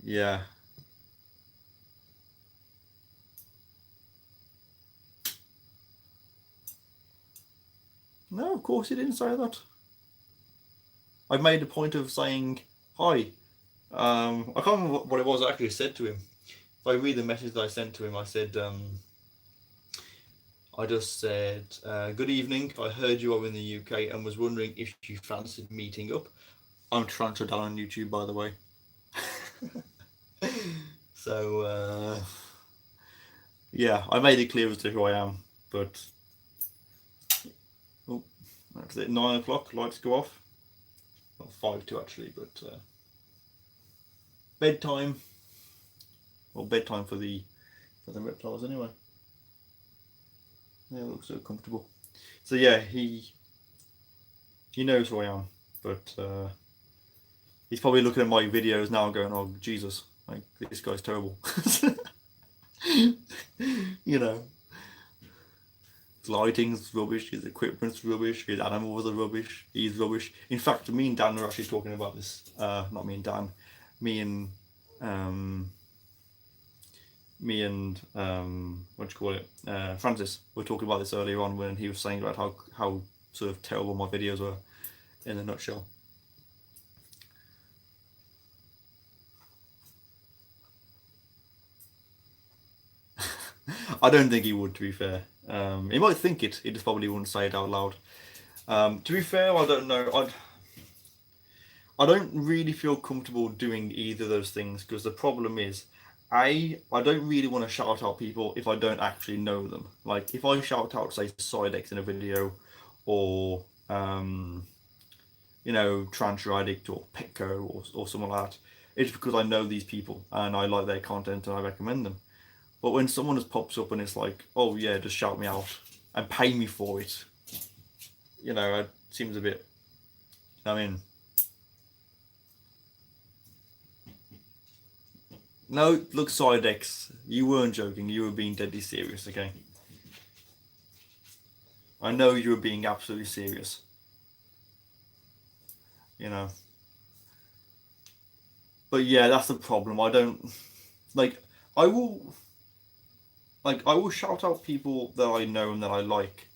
Yeah. No, of course he didn't say that. I made a point of saying hi. I can't remember what it was I actually said to him. If I read the message that I sent to him, I said, I just said, "Good evening. I heard you are in the UK and was wondering if you fancied meeting up." I'm TarantulaDan on YouTube, by the way. So, yeah, I made it clear as to who I am, but oh, that's it. 9 o'clock, lights go off. Not 5 to actually, but bedtime. Well, bedtime for the reptiles anyway. They look so comfortable. So yeah, he knows who I am, but he's probably looking at my videos now going, "Oh Jesus, like this guy's terrible." You know, his lighting's rubbish, his equipment's rubbish, his animals are rubbish, he's rubbish. In fact, me and Dan are actually talking about this. Not me and Dan, me and what do you call it? Francis were talking about this earlier on when he was saying about how sort of terrible my videos were, in a nutshell. I don't think he would, to be fair. He might think it, he just probably wouldn't say it out loud. To be fair, I don't know. I don't really feel comfortable doing either of those things, because the problem is, I don't really want to shout out people if I don't actually know them. Like, if I shout out, say, SulleyGSXR in a video, or you know, Tarantula Addict or Petco or someone like that, it's because I know these people and I like their content and I recommend them. But when someone just pops up and it's like, "Oh yeah, just shout me out and pay me for it," you know, it seems a bit. I mean, no, look, SulleyGSXR, you weren't joking. You were being deadly serious, okay? I know you were being absolutely serious. You know. But yeah, that's the problem. I don't like. I will. like I will shout out people that I know and that I like,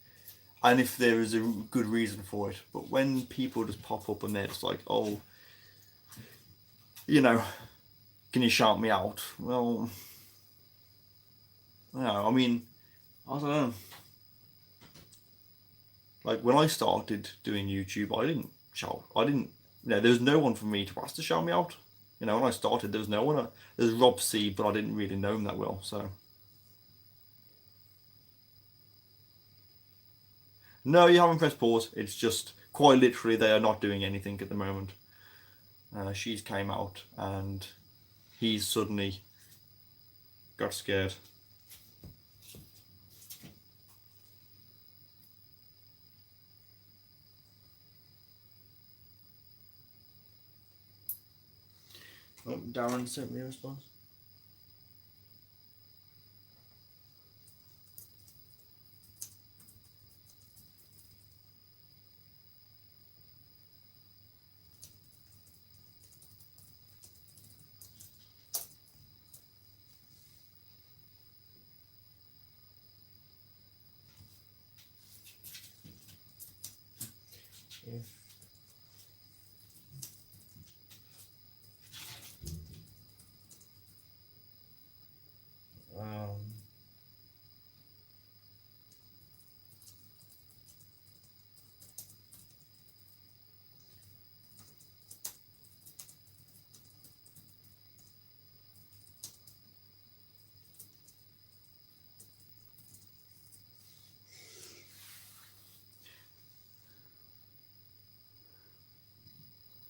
and if there is a good reason for it. But when people just pop up and they're just like, oh, you know, can you shout me out? Well, no, I mean, I don't know. Like when I started doing YouTube, I didn't shout. I didn't. There was no one for me to ask to shout me out. When I started, there was no one. There's Rob C, but I didn't really know him that well. So no, you haven't pressed pause. It's just quite literally they are not doing anything at the moment. She's came out and he's suddenly got scared. Oh, Darren sent me a response. If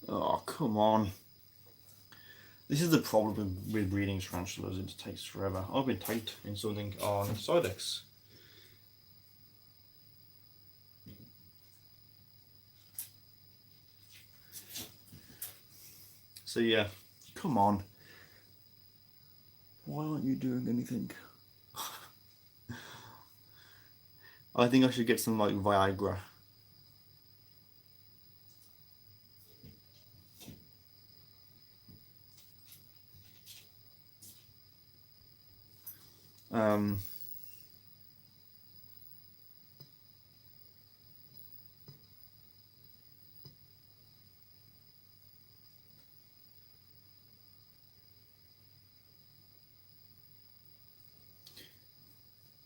oh, come on. This is the problem with breeding tarantulas, it takes forever. I've been typed in something on Sidex. So yeah, come on. Why aren't you doing anything? I think I should get some like Viagra. Um,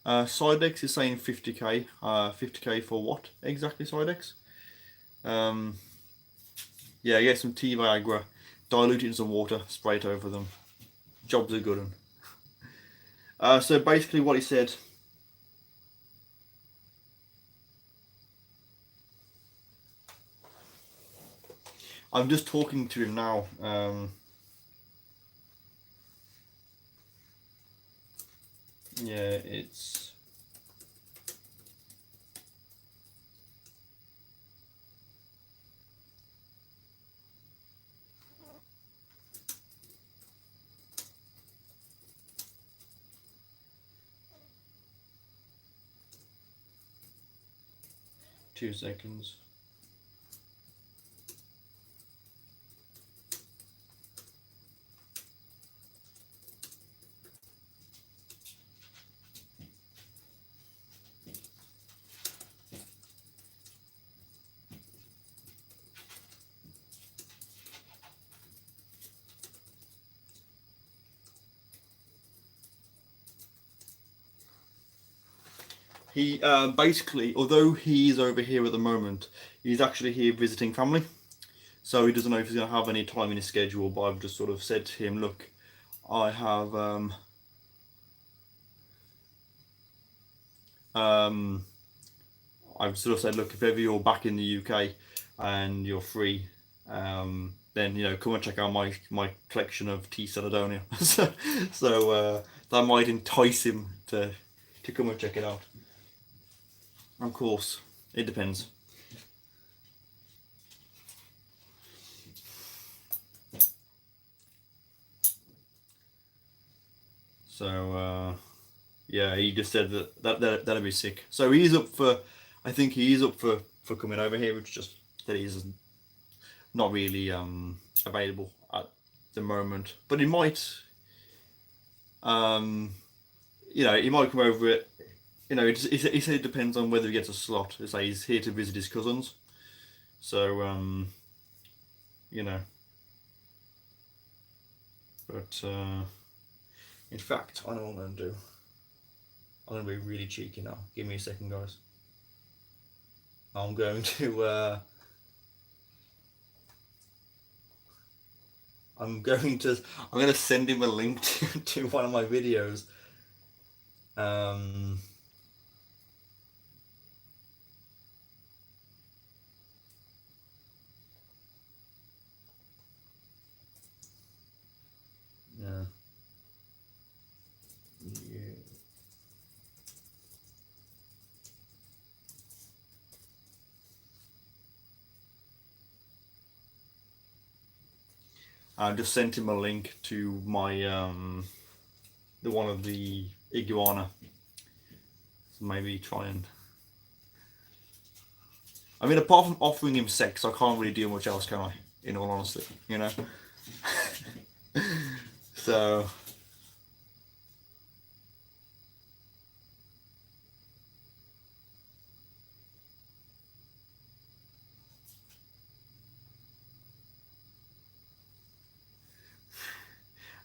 Sidex is saying 50k. 50k for what exactly, Sidex? Yeah, get some tea Viagra, dilute it in some water, spray it over them. Jobs are good. So basically what he said, I'm just talking to him now. Yeah, it's... Two seconds. He basically, although he's over here at the moment, he's actually here visiting family. So he doesn't know if he's going to have any time in his schedule, but I've just sort of said to him, look, I have I've sort of said, look, if ever you're back in the UK and you're free, then come and check out my collection of T. Celedonia. so that might entice him to come and check it out. Of course, it depends. So yeah, he just said that'd be sick. So he's up for, I think he is up for coming over here. It's just that he's not really available at the moment, but he might. you know, he might come over it. You know, he said it depends on whether he gets a slot. It's like he's here to visit his cousins. So, you know. But, in fact, I know what I'm going to do. I'm going to be really cheeky now. Give me a second, guys. I'm going to, I'm going to send him a link to one of my videos. Yeah. I just sent him a link to my the one of the iguana. So maybe try and. I mean, apart from offering him sex, I can't really do much else, can I? In all honesty, you know. So.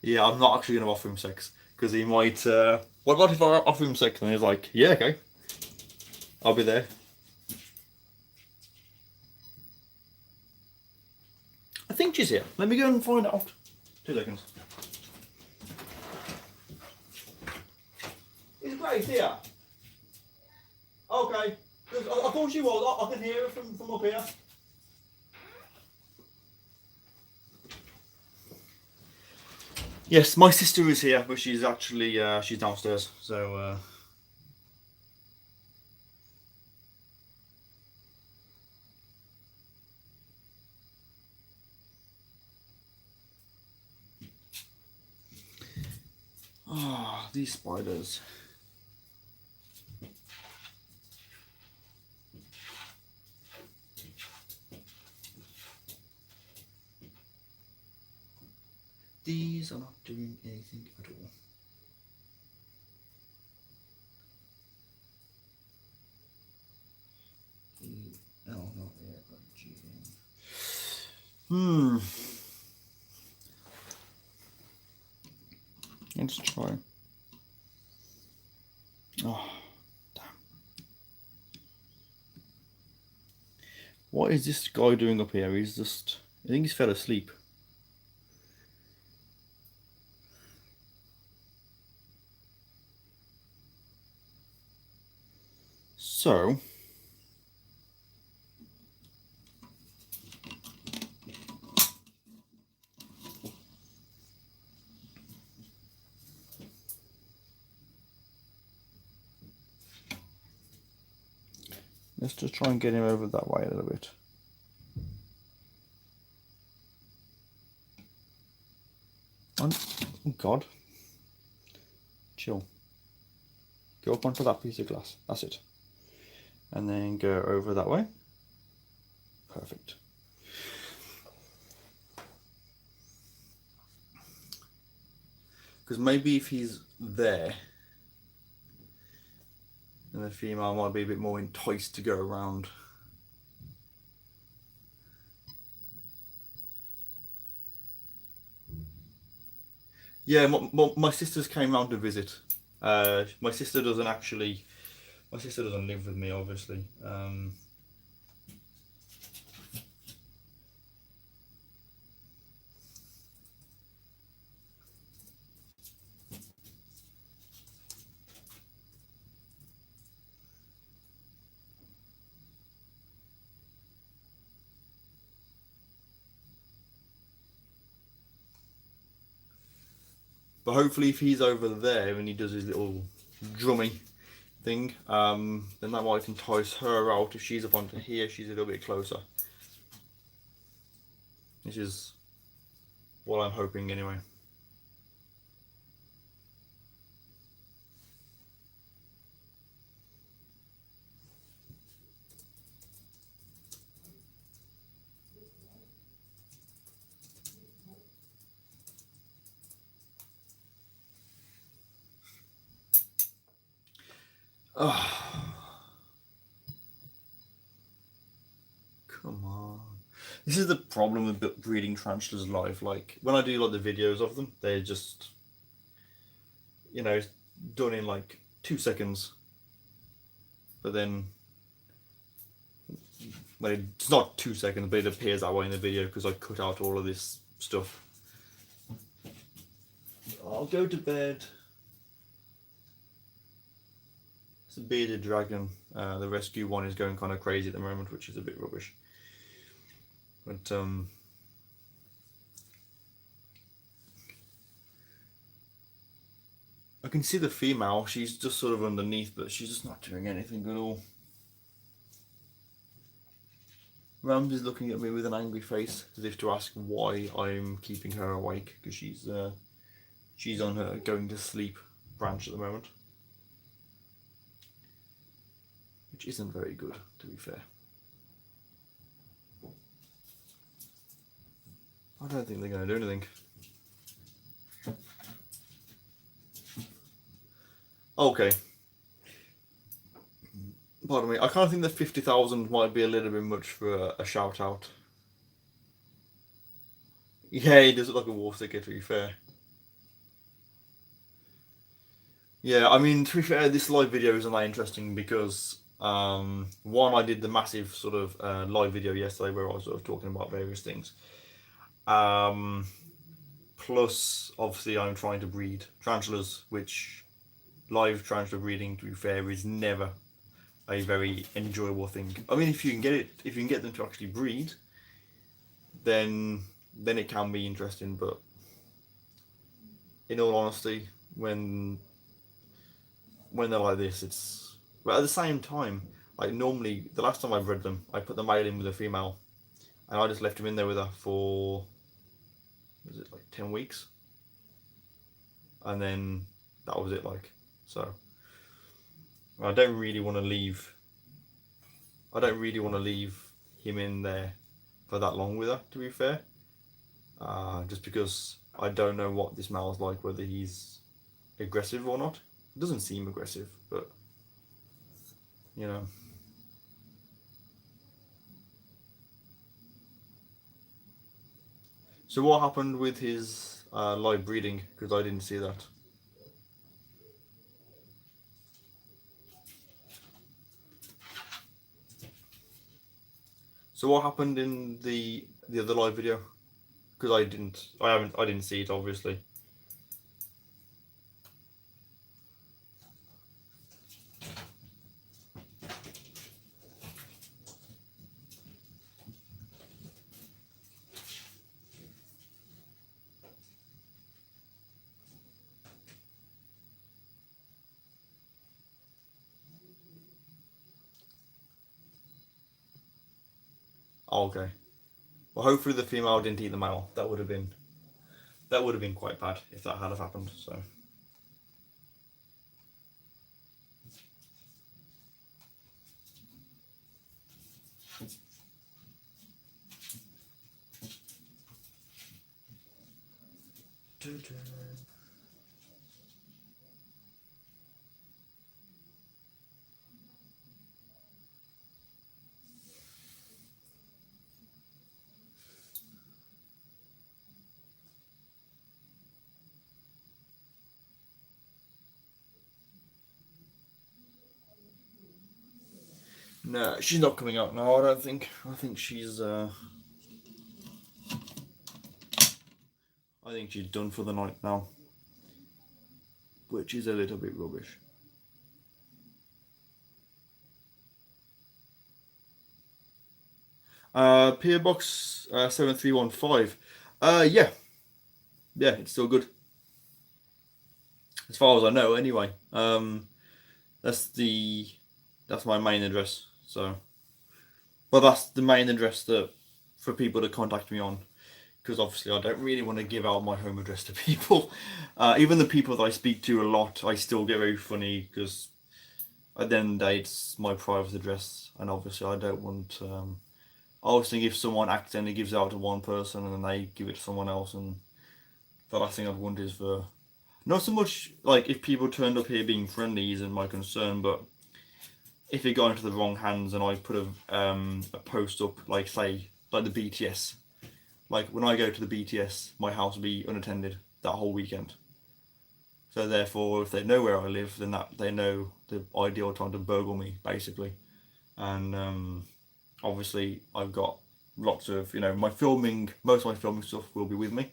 Yeah, I'm not actually going to offer him sex because he might. What about if I offer him sex and he's like, "Yeah, okay, I'll be there." I think she's here. Let me go and find out. 2 seconds. Is Grace here? Okay. I thought she was. I can hear her from up here. Yes, my sister is here, but she's actually she's downstairs. So. Ah, these spiders. These are not doing anything at all. Oh, not yet. Let's try. Oh, damn. What is this guy doing up here? He's just. I think he's fell asleep. So. Let's just try and get him over that way a little bit. Oh God. Chill. Go up onto that piece of glass. That's it. And then go over that way. Perfect. Because maybe if he's there, then the female might be a bit more enticed to go around. Yeah, my sisters came round to visit. My sister doesn't live with me, obviously. But hopefully if he's over there and he does his little drumming thing, then that might entice her out. If she's up onto here, she's a little bit closer. This is what I'm hoping anyway. Oh, come on. This is the problem with breeding tarantulas live. Like, when I do like the videos of them, they're just, done in like 2 seconds. But then, well, it's not 2 seconds, but it appears that way in the video because I cut out all of this stuff. I'll go to bed. It's a bearded dragon. The rescue one is going kind of crazy at the moment, which is a bit rubbish. But I can see the female. She's just sort of underneath, but she's just not doing anything at all. Ramsey's looking at me with an angry face, as if to ask why I'm keeping her awake, because she's on her going to sleep branch at the moment, which isn't very good, to be fair. I don't think they're going to do anything. Okay. Pardon me. I kind of think that 50,000 might be a little bit much for a shout out. Yeah, he does look like a wolf ticker, to be fair. Yeah, I mean, to be fair, this live video isn't that interesting because, one, I did the massive sort of live video yesterday where I was sort of talking about various things. Plus, obviously, I'm trying to breed tarantulas, which live tarantula breeding, to be fair, is never a very enjoyable thing. I mean, if you can get them to actually breed, then it can be interesting. But in all honesty, when they're like this, it's, but at the same time, like normally the last time I bred them, I put the male in with a female, and I just left him in there with her for, was it like 10 weeks, and then that was it. Like, so I don't really want to leave him in there for that long with her, to be fair, just because I don't know what this male's like, whether he's aggressive or not. It doesn't seem aggressive, but you know. So what happened with his live breeding? Because I didn't see that. So what happened in the other live video? Because I didn't see it, obviously. Oh, okay. Well, hopefully the female didn't eat the male. That would have been quite bad if that had have happened. So. No, she's not coming out now, I don't think. I think she's done for the night now, which is a little bit rubbish. PO Box 7315. Yeah, it's still good, as far as I know. Anyway, that's my main address. So, well, that's the main address for people to contact me on, because obviously I don't really want to give out my home address to people. Even the people that I speak to a lot, I still get very funny, because at the end of the day, it's my private address, and obviously I don't want. I always think if someone accidentally gives it out to one person and then they give it to someone else, and the last thing I'd want is for, not so much like if people turned up here being friendly isn't my concern, but if it got into the wrong hands and I put a post up, like say, like the BTS, like when I go to the BTS, my house will be unattended that whole weekend. So therefore, if they know where I live, then that they know the ideal time to burgle me, basically. And obviously, I've got lots of, most of my filming stuff will be with me,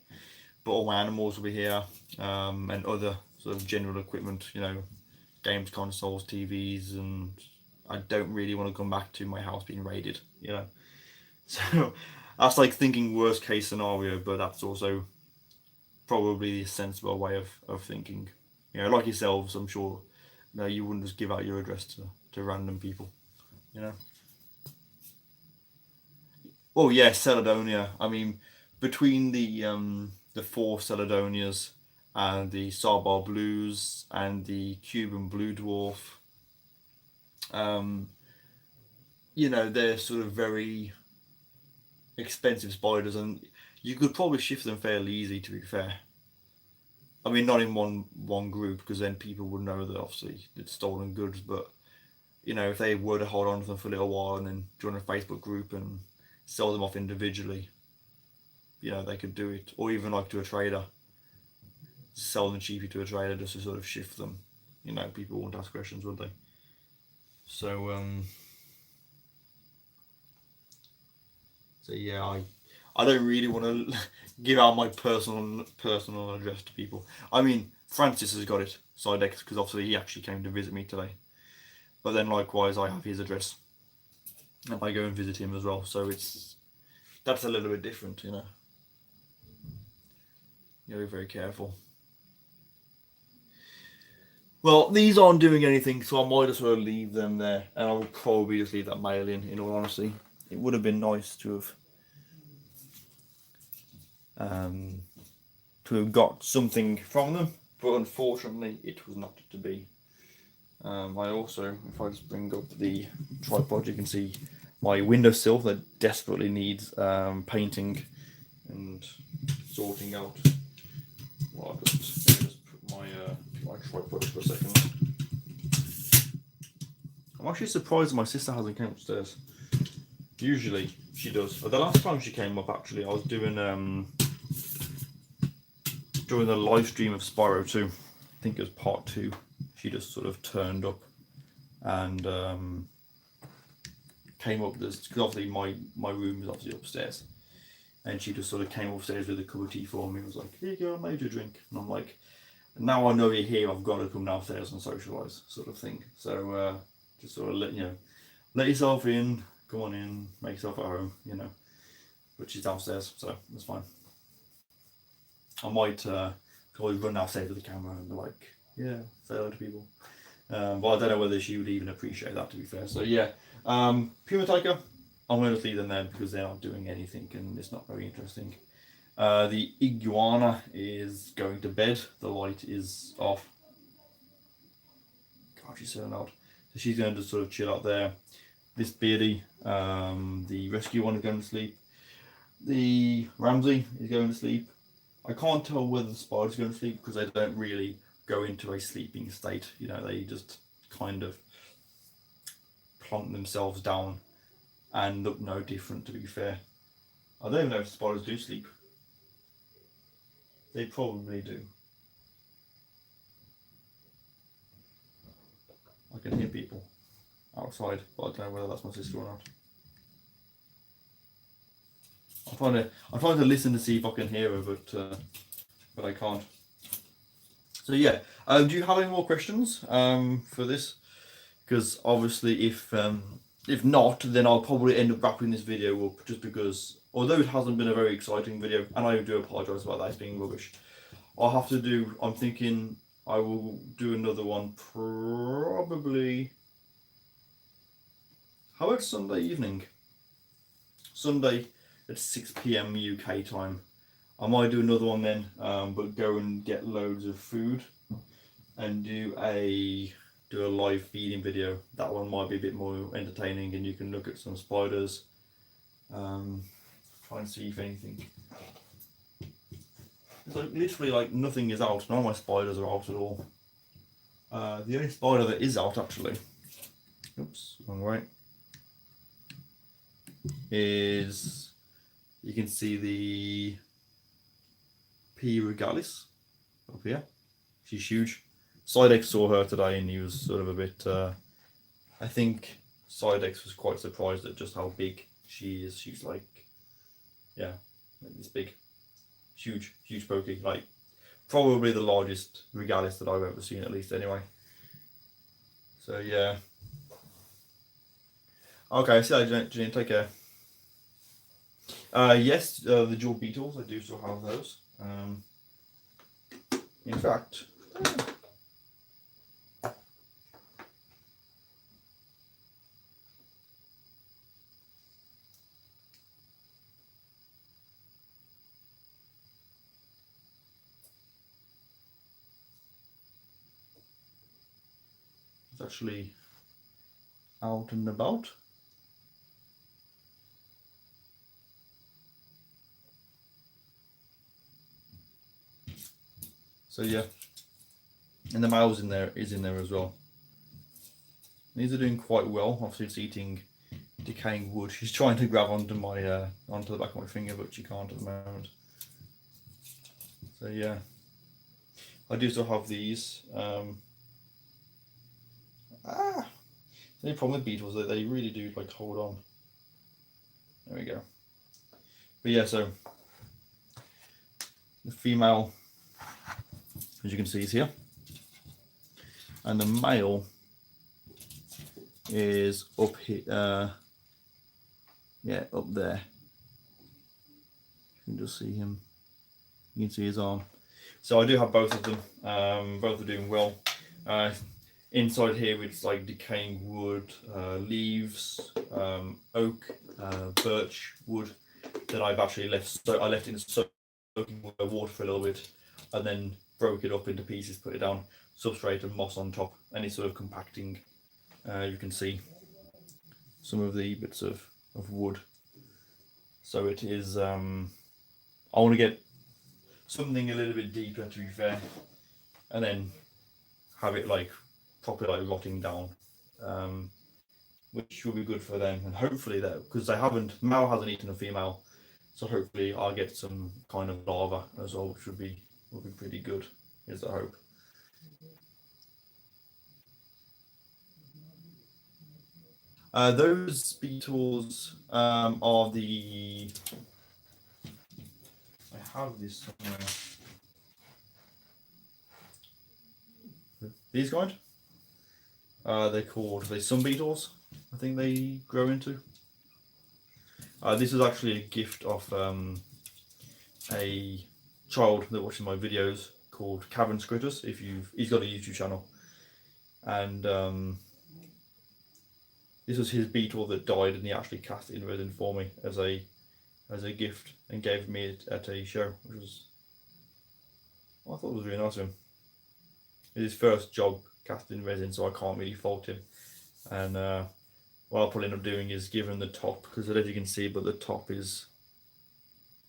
but all my animals will be here, and other sort of general equipment, games consoles, TVs, and I don't really want to come back to my house being raided, So that's like thinking worst case scenario, but that's also probably the sensible way of thinking. Like yourselves, I'm sure, you wouldn't just give out your address to random people, Oh yeah, Caledonia. I mean, between the four Caledonias and the Sarbar Blues and the Cuban Blue Dwarf, they're sort of very expensive spiders, and you could probably shift them fairly easy, to be fair. I mean, not in one group, because then people would know that obviously it's stolen goods, but if they were to hold on to them for a little while and then join a Facebook group and sell them off individually, they could do it, or even like to a trader, sell them cheaply to a trader just to sort of shift them. People won't ask questions, would they? So yeah, I don't really want to give out my personal address to people. I mean, Francis has got it, Sidex, because obviously he actually came to visit me today. But then likewise, I have his address, and I go and visit him as well. So that's a little bit different, Be very careful. Well, these aren't doing anything, so I might as well leave them there, and I will probably just leave that mail in all honesty. It would have been nice to have got something from them, but unfortunately it was not to be. I also, if I just bring up the tripod, you can see my windowsill that desperately needs painting and sorting out. Well, I'll just put my tripod for a second. I'm actually surprised my sister hasn't come upstairs. Usually she does. But the last time she came up, actually, I was doing during the live stream of Spyro 2. I think it was part 2. She just sort of turned up and came up. Because obviously my room is obviously upstairs, and she just sort of came upstairs with a cup of tea for me. I was like, "Here you go, I made you a drink." And I'm like, "Now I know you're here. I've got to come downstairs and socialise," sort of thing. So just sort of let yourself in. Come on in, make yourself at home, But she's downstairs, so that's fine. I might always run downstairs with the camera and be like, yeah, say hello to people. But I don't know whether she would even appreciate that, to be fair. So yeah, Puma Tiger, I'm going to leave them there because they're not doing anything and it's not very interesting. The iguana is going to bed. The light is off. God, she's so loud. So she's going to sort of chill out there. This Beardy, the rescue one, is going to sleep. The Ramsey is going to sleep. I can't tell whether the spider's going to sleep because they don't really go into a sleeping state. They just kind of plonk themselves down and look no different, to be fair. I don't even know if spiders do sleep. They probably do. I can hear people outside, but I don't know whether that's my sister or not. I'm trying to listen to see if I can hear her, but I can't. So yeah, do you have any more questions for this? Because obviously, if not, then I'll probably end up wrapping this video up, just because although it hasn't been a very exciting video, and I do apologise about that, it's being rubbish. I'm thinking I will do another one probably. How about Sunday evening? Sunday at 6 PM UK time. I might do another one then, but go and get loads of food and do a live feeding video. That one might be a bit more entertaining, and you can look at some spiders. Try and see if anything. It's like literally nothing is out. None of my spiders are out at all. The only spider that is out actually oops, wrong way, is you can see the P. regalis up here. She's huge. SulleyGSXR saw her today and he was sort of a bit, I think SulleyGSXR was quite surprised at just how big she is. She's like, yeah, this big, huge pokey, like probably the largest regalis that I've ever seen, at least anyway. So yeah. Okay, see you later, Janine, take care. Yes, the jewel beetles, I do still have those. In fact, it's actually out and about. So yeah, and the male's in there, is in there as well. These are doing quite well. Obviously, it's eating decaying wood. She's trying to grab onto my onto the back of my finger, but she can't at the moment. So yeah, I do still have these. The only problem with beetles is that they really do like hold on. There we go. But yeah, so the female, as you can see, is here, and the male is up here. Yeah, up there. You can just see him. You can see his arm. So I do have both of them. Both are doing well. Inside here, it's like decaying wood, leaves, oak, birch wood that I've actually left. So I left it in soaking water for a little bit, and then broke it up into pieces, put it down, substrate and moss on top, and it's sort of compacting. You can see some of the bits of wood. So it is. I want to get something a little bit deeper, to be fair, and then have it like properly like rotting down, which will be good for them, and hopefully that, because they haven't, male hasn't eaten a female, so hopefully I'll get some kind of larva as well, which would be pretty good, is the hope. Those beetles are the, I have this somewhere. These guys? They're called sun beetles, I think they grow into. This is actually a gift of a child that watches my videos called Cavern Scritters. He's got a YouTube channel, and this was his beetle that died, and he actually cast it in resin for me as a gift and gave me it at a show, which was, well, I thought it was really nice of him. It's his first job casting resin, so I can't really fault him. And what I'll probably end up doing is give him the top, because I don't know if you can see, but the top is,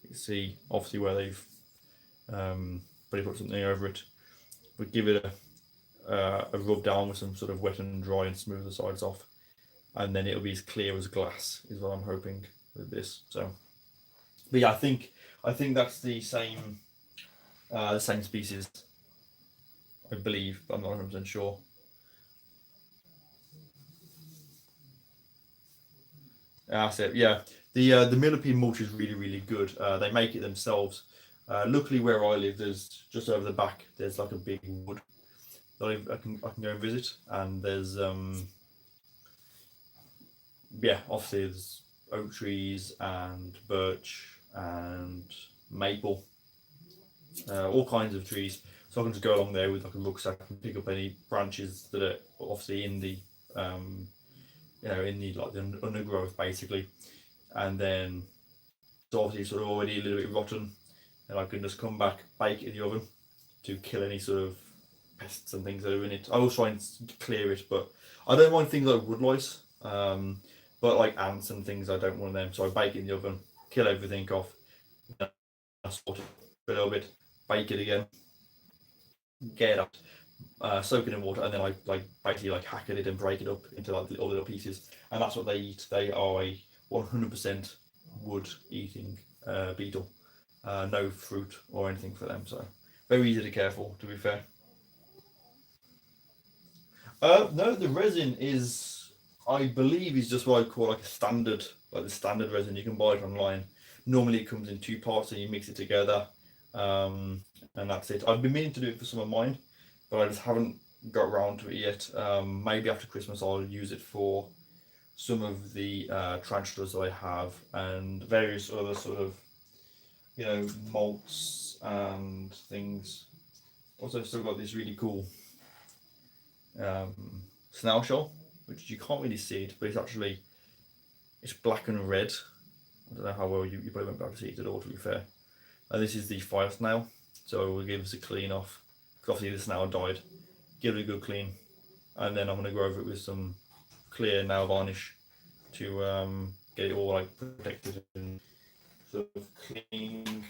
you can see obviously where they've probably put something over it, but give it a rub down with some sort of wet and dry and smooth the sides off, and then it'll be as clear as glass, is what I'm hoping with this. So, but yeah, I think that's the same species, I believe, but I'm not 100% sure. That's it. Yeah, the millipede mulch is really good. They make it themselves. Luckily, where I live, there's just over the back. There's like a big wood that I can go and visit, and there's yeah, obviously there's oak trees and birch and maple, all kinds of trees. So I can just go along there with like a rucksack and pick up any branches that are obviously in the in the like the undergrowth basically, and then it's obviously sort of already a little bit rotten, and I can just come back, bake it in the oven to kill any sort of pests and things that are in it. I always try and clear it, but I don't mind things like wood lice, but like ants and things, I don't want them. So I bake it in the oven, kill everything off, I sort it a little bit, bake it again, get it out, soak it in water, and then I basically hack it and break it up into like little pieces, and that's what they eat. They are a 100% wood eating beetle. No fruit or anything for them, so very easy to care for, to be fair. No, the resin is, I believe, is just what I call like a standard, like the standard resin. You can buy it online. Normally, it comes in 2 parts, and you mix it together, and that's it. I've been meaning to do it for some of mine, but I just haven't got around to it yet. Maybe after Christmas, I'll use it for some of the tarantulas that I have, and various other sort of, malts and things. Also, I've still got this really cool snail shell, which you can't really see it, but it's black and red. I don't know how well you probably won't be able to see it at all, to be fair. And this is the fire snail, so we'll give us a clean off, because obviously the snail died. Give it a good clean, and then I'm going to go over it with some clear nail varnish to get it all protected and sort of clean.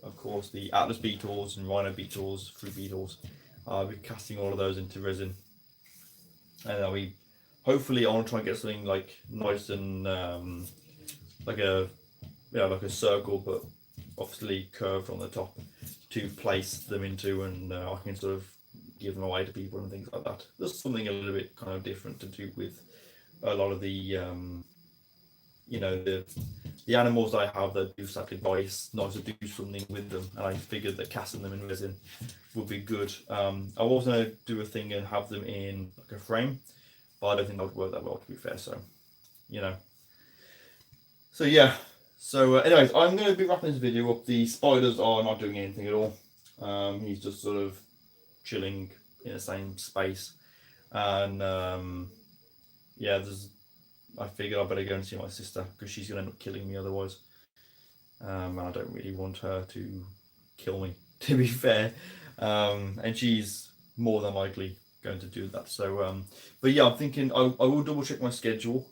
Of course, the Atlas beetles and rhino beetles, fruit beetles. I'll be casting all of those into resin, and I'll be hopefully I want to try and get something nice and like a circle, but obviously curved on the top to place them into, and I can sort of give them away to people and things like that. There's something a little bit kind of different to do with a lot of the the animals that I have that do sacrifice, nice to do something with them, and I figured that casting them in resin would be good. I was going to do a thing and have them in like a frame, but I don't think that would work that well, to be fair. So, so yeah. So anyways, I'm going to be wrapping this video up. The spiders are not doing anything at all. He's just sort of chilling in the same space, and I figured I better go and see my sister, because she's going to end up killing me otherwise. And I don't really want her to kill me, to be fair. And she's more than likely going to do that. So, but yeah, I'm thinking I will double check my schedule.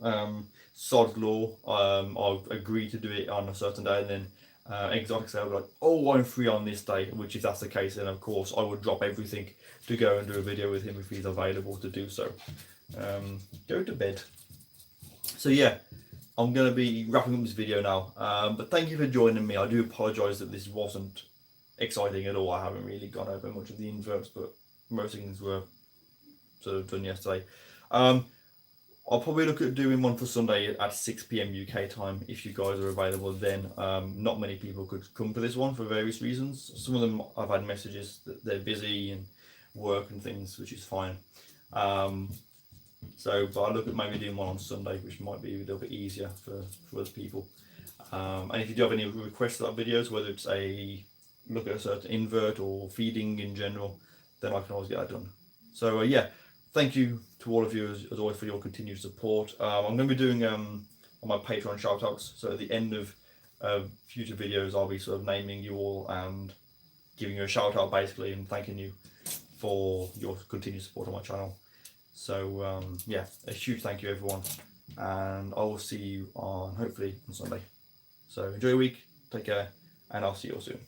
Sod's law, I'll agree to do it on a certain day, and then XBONE will be like, oh, I'm free on this day, which if that's the case, then of course I would drop everything to go and do a video with him if he's available to do so. Go to bed. So yeah, I'm going to be wrapping up this video now, but thank you for joining me. I do apologise that this wasn't exciting at all. I haven't really gone over much of the inverts, but most things were sort of done yesterday. I'll probably look at doing one for Sunday at 6 PM UK time if you guys are available then. Not many people could come to this one for various reasons. Some of them I've had messages that they're busy and work and things, which is fine. But I'll look at maybe doing one on Sunday, which might be a little bit easier for other people. And if you do have any requests for that videos, whether it's a look at a certain invert or feeding in general, then I can always get that done. So yeah, thank you to all of you as always for your continued support. I'm going to be doing on my Patreon shoutouts. So at the end of future videos, I'll be sort of naming you all and giving you a shout out basically, and thanking you for your continued support on my channel. So yeah, a huge thank you everyone, and I will see you hopefully on Sunday. So enjoy your week, take care, and I'll see you all soon.